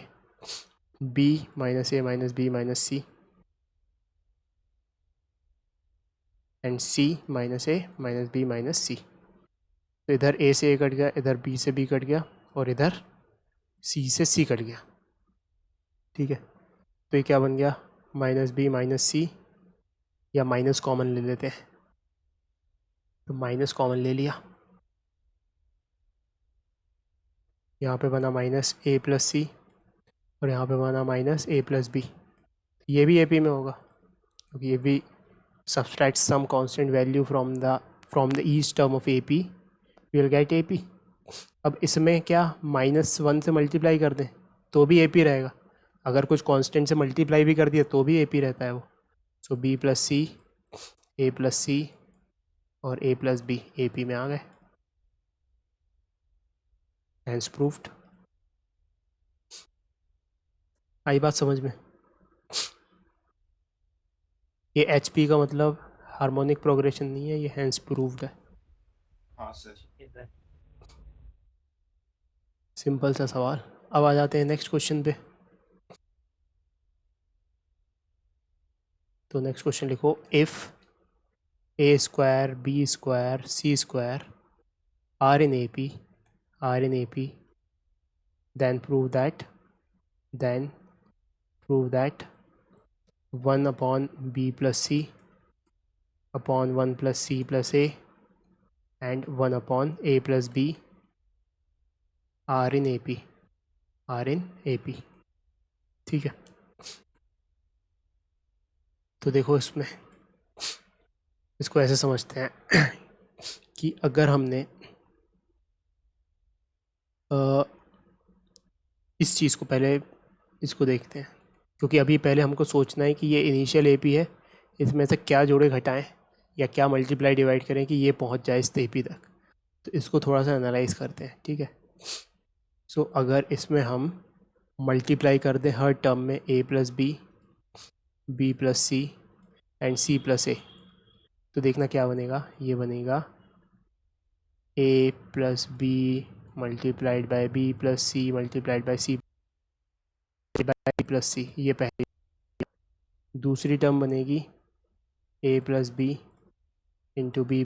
S1: b minus a minus b minus c, and c minus a minus b minus c. तो इधर ए से ए कट गया, इधर बी से बी कट गया, और इधर सी से सी कट गया। ठीक है, तो ये क्या बन गया, माइनस बी माइनस सी, या माइनस कॉमन ले लेते हैं, तो माइनस कॉमन ले लिया, यहाँ पे बना माइनस ए प्लस सी, और यहाँ पे बना माइनस ए प्लस बी। ये भी ए पी में होगा क्योंकि ये भी subtract some constant value from the each term of A P, we will get A P. अब इसमें क्या -1 से मल्टीप्लाई कर दें तो भी ए पी रहेगा, अगर कुछ कांस्टेंट से मल्टीप्लाई भी कर दिया तो भी ए पी रहता है वो। सो B plus c, a plus सी और ए प्लस बी ए पी में आ गए, हैंस प्रूफ्ड। आई बात समझ में? ये एच पी का मतलब हार्मोनिक प्रोग्रेशन नहीं है, ये हैंस प्रूफ्ड है।
S3: हाँ सर।
S1: सिंपल सा सवाल। अब आ जाते हैं नेक्स्ट क्वेश्चन पे। तो नेक्स्ट क्वेश्चन लिखो, if A square B square C square are in A P then prove that 1 upon b plus c upon 1 plus c plus a and 1 upon a plus b are in AP। ठीक है, तो देखो इसमें इसको ऐसे समझते हैं कि अगर हमने इस चीज़ को पहले इसको देखते हैं, क्योंकि अभी पहले हमको सोचना है कि ये इनिशियल एपी है, इसमें से क्या जोड़े घटाएं या क्या मल्टीप्लाई डिवाइड करें कि ये पहुंच जाए इस एपी तक। तो इसको थोड़ा सा एनालाइज करते हैं। ठीक है, सो अगर इसमें हम मल्टीप्लाई कर दें हर टर्म में a plus b plus c and c plus a, तो देखना क्या बनेगा, ये बनेगा a plus b multiplied by b plus c multiplied by c by plus c, ये पहली। दूसरी टर्म बनेगी a plus b into b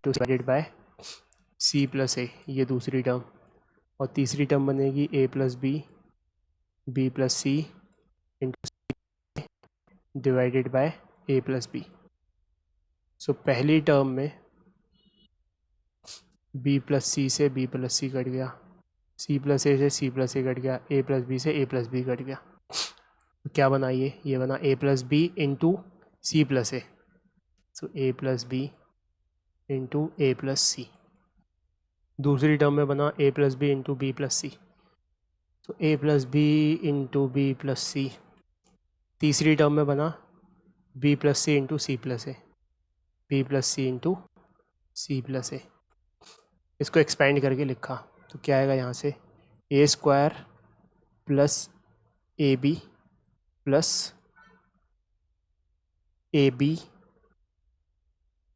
S1: divided by c plus a, ये दूसरी टर्म। और तीसरी टर्म बनेगी a plus b plus c into c divided by a plus b. So पहली टर्म में बी प्लस सी से बी प्लस सी cut गया, सी plus ए से सी प्लस ए कट गया, ए प्लस बी से ए प्लस बी कट गया। तो क्या बना ये बना a plus b into c plus a. So a plus b into a plus c. दूसरी टर्म में बना a plus b into b plus c. तो a plus b into b plus c. तीसरी टर्म में बना b plus c into c plus A, B plus c into c plus a. इसको expand करके लिखा तो क्या आएगा यहाँ से, a square plus A B plus A B,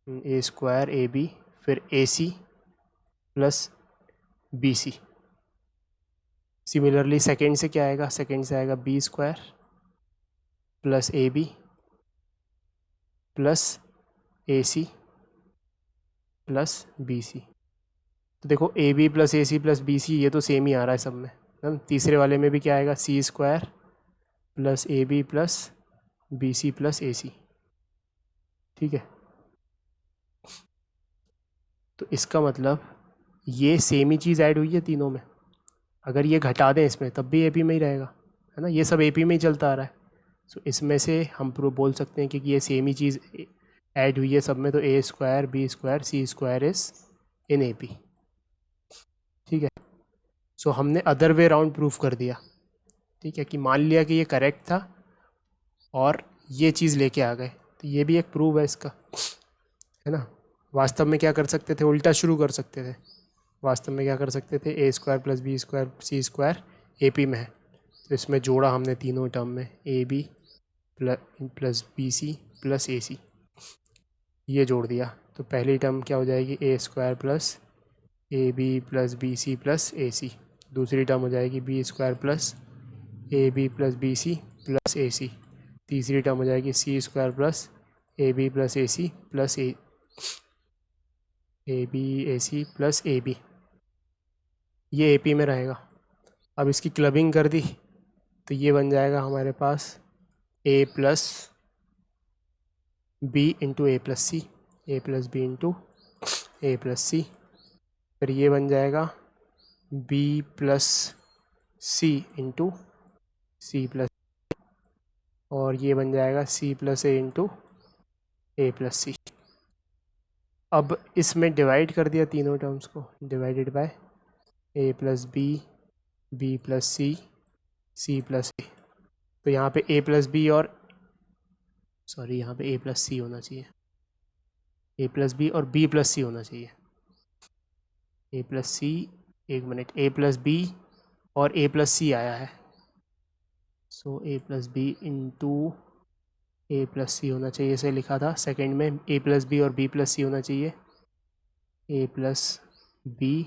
S1: a square a b फिर a C plus b c. Similarly second से क्या आएगा, सेकेंड से आएगा b square plus A B plus A C plus b c. तो देखो a B plus A C plus b c ये तो सेम ही आ रहा है सब में ना। तीसरे वाले में भी क्या आएगा, c square plus A B plus b c plus A c. ठीक है, तो इसका मतलब ये सेम ही चीज़ ऐड हुई है तीनों में। अगर ये घटा दें इसमें तब भी एपी में ही रहेगा, है ना, ये सब एपी में ही चलता आ रहा है। सो इसमें से हम बोल सकते हैं कि ये सेम ही चीज़ ऐड हुई है सब में। तो a square B square C square is in A p. ठीक है, सो हमने अदर वे राउंड प्रूफ कर दिया। ठीक है, कि मान लिया कि ये करेक्ट था और ये चीज़ लेके आ गए, तो ये भी एक प्रूव है इसका, है ना। वास्तव में क्या कर सकते थे, उल्टा शुरू कर सकते थे। वास्तव में क्या कर सकते थे, a square plus b square C square a p में है, तो इसमें जोड़ा हमने तीनों टर्म में a B plus b c plus A c, ये जोड़ दिया। तो पहली टर्म क्या हो जाएगी, a square plus A B plus b c plus A c. दूसरी टर्म हो जाएगी b square plus A B plus b c plus A c. तीसरी टर्म हो जाएगी सी square plus A B plus A C plus A B A C plus A B, ये A p में रहेगा। अब इसकी क्लबिंग कर दी तो ये बन जाएगा हमारे पास a plus b into a plus c, a plus b into a plus c. फिर ये बन जाएगा b plus c into c plus, और ये बन जाएगा c plus a into a plus c. अब इसमें डिवाइड कर दिया तीनों टर्म्स को, divided by a plus b plus c plus a. तो यहाँ पे ए प्लस बी और सॉरी यहाँ पे ए प्लस सी होना चाहिए, ए प्लस बी और बी प्लस सी होना चाहिए। ए प्लस सी, एक मिनट, ए प्लस बी और ए प्लस सी आया है, सो a plus b into a plus सी होना चाहिए, इसे लिखा था। सेकंड में ए प्लस बी और बी प्लस सी होना चाहिए, ए प्लस बी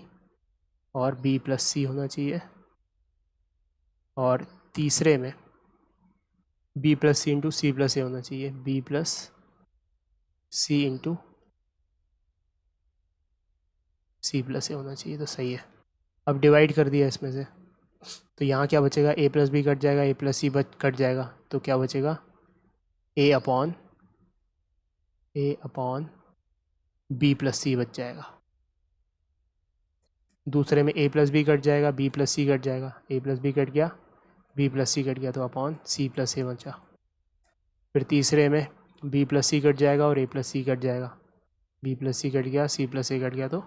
S1: और बी प्लस सी होना चाहिए। और तीसरे में B plus c into c plus ए होना चाहिए, B plus c into c plus ए होना चाहिए, तो सही है। अब डिवाइड कर दिया इसमें से, तो यहाँ क्या बचेगा, ए प्लस बी कट जाएगा, ए प्लस सी कट जाएगा, तो क्या बचेगा, ए अपॉन बी प्लस सी बच जाएगा। दूसरे में ए प्लस बी कट जाएगा, बी प्लस सी कट जाएगा, ए प्लस बी कट गया, बी प्लस सी कट गया, तो अपॉन सी प्लस ए बचा। फिर तीसरे में बी प्लस सी कट जाएगा और ए प्लस सी कट जाएगा, बी प्लस सी कट गया, सी प्लस ए कट गया, तो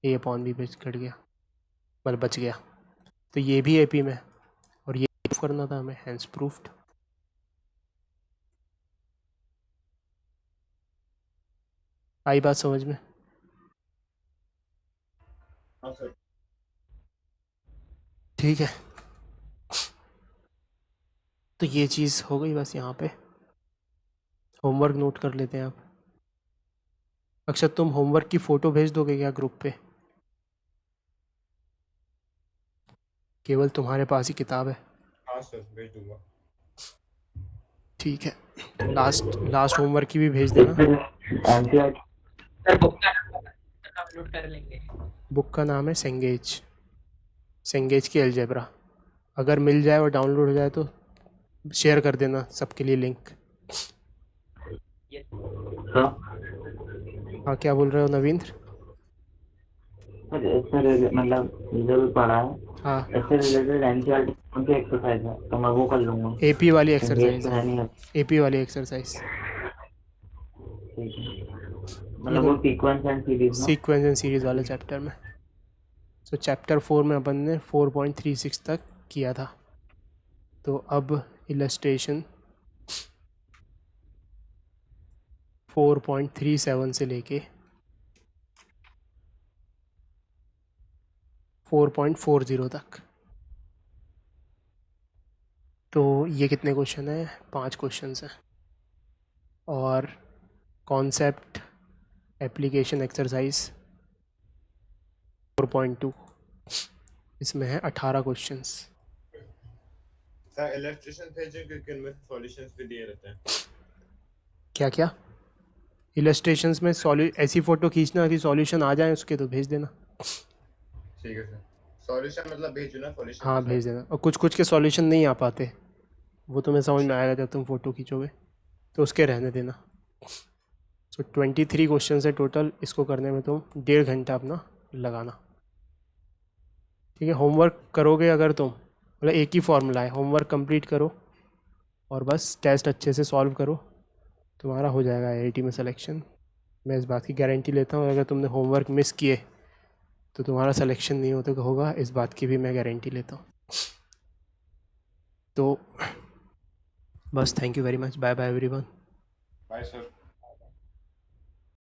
S1: ए अपॉन बी कट गया, मतलब बच गया। तो ये भी ए पी में, और ये प्रूफ करना था हमें, हैंस प्रूफ्ड। आई बात समझ में?
S3: हाँ सर।
S1: ठीक है, तो ये चीज़ हो गई बस। यहाँ पे होमवर्क नोट कर लेते हैं आप। अक्षर, तुम होमवर्क की फ़ोटो भेज दोगे क्या ग्रुप पे? केवल तुम्हारे पास ही किताब है?
S3: हाँ सर, भेज दूंगा।
S1: ठीक है, लास्ट होमवर्क की भी भेज देना।
S4: सर बुक का डाउनलोड कर लेंगे।
S1: बुक का नाम है सेंगेज की अलजेब्रा। अगर मिल जाए और डाउनलोड हो जाए तो शेयर कर देना सबके लिए लिंक। हाँ, क्या बोल रहे हो नवींद्र?
S2: सर मतलब जो भी पढ़ा है,
S1: हाँ,
S2: इससे रिलेटेड एनसीईआरटी कौन सी एक्सरसाइज है, तो मैं वो कर लूँगा।
S1: एपी वाली
S2: इंग्लिश
S1: एक्सरसाइज
S2: तो
S1: है,
S2: है नहीं है।
S1: एपी वाली एक्सरसाइज।
S2: ठीक है, मतलब वो सीक्वेंस एंड सीरीज ना।
S1: सीक्वेंस एंड सीरीज वाले चैप्टर में। सो चैप्टर 4 में अपन ने 4.36 तक किया था। तो अब इलस्ट्रेशन 4.37 से लेके 4.40 तक। तो ये कितने क्वेश्चन हैं? 5 क्वेश्चन हैं। और कॉन्सेप्ट एप्लीकेशन एक्सरसाइज 4.2, इसमें है 18 क्वेश्चंस।
S3: सर इलस्ट्रेशन भेजें क्योंकि उनमें सॉल्यूशंस भी दिए रहते हैं।
S1: क्या क्या? इलस्ट्रेशंस में ऐसी फ़ोटो खींचना कि सॉल्यूशन आ जाए उसके, तो भेज देना।
S3: ठीक है सर, सॉल्यूशन मतलब भेजो ना, सॉल्यूशन।
S1: हाँ, भेज देना। और कुछ के सॉल्यूशन नहीं आ पाते, वो तुम्हें समझ में आएगा जब तुम फ़ोटो खींचोगे, तो उसके रहने देना। सो 23 क्वेश्चन है टोटल। इसको करने में तुम 1.5 घंटा अपना लगाना। ठीक है, होमवर्क करोगे अगर तुम, मतलब एक ही फॉर्मूला है, होमवर्क कंप्लीट करो और बस टेस्ट अच्छे से सॉल्व करो, तुम्हारा हो जाएगा आईआईटी में सिलेक्शन। मैं इस बात की गारंटी लेता हूँ। अगर तुमने होमवर्क मिस किए तो तुम्हारा सिलेक्शन नहीं होगा, इस बात की भी मैं गारंटी लेता हूँ। तो बस, thank you very much, bye bye everyone.
S3: Bye sir.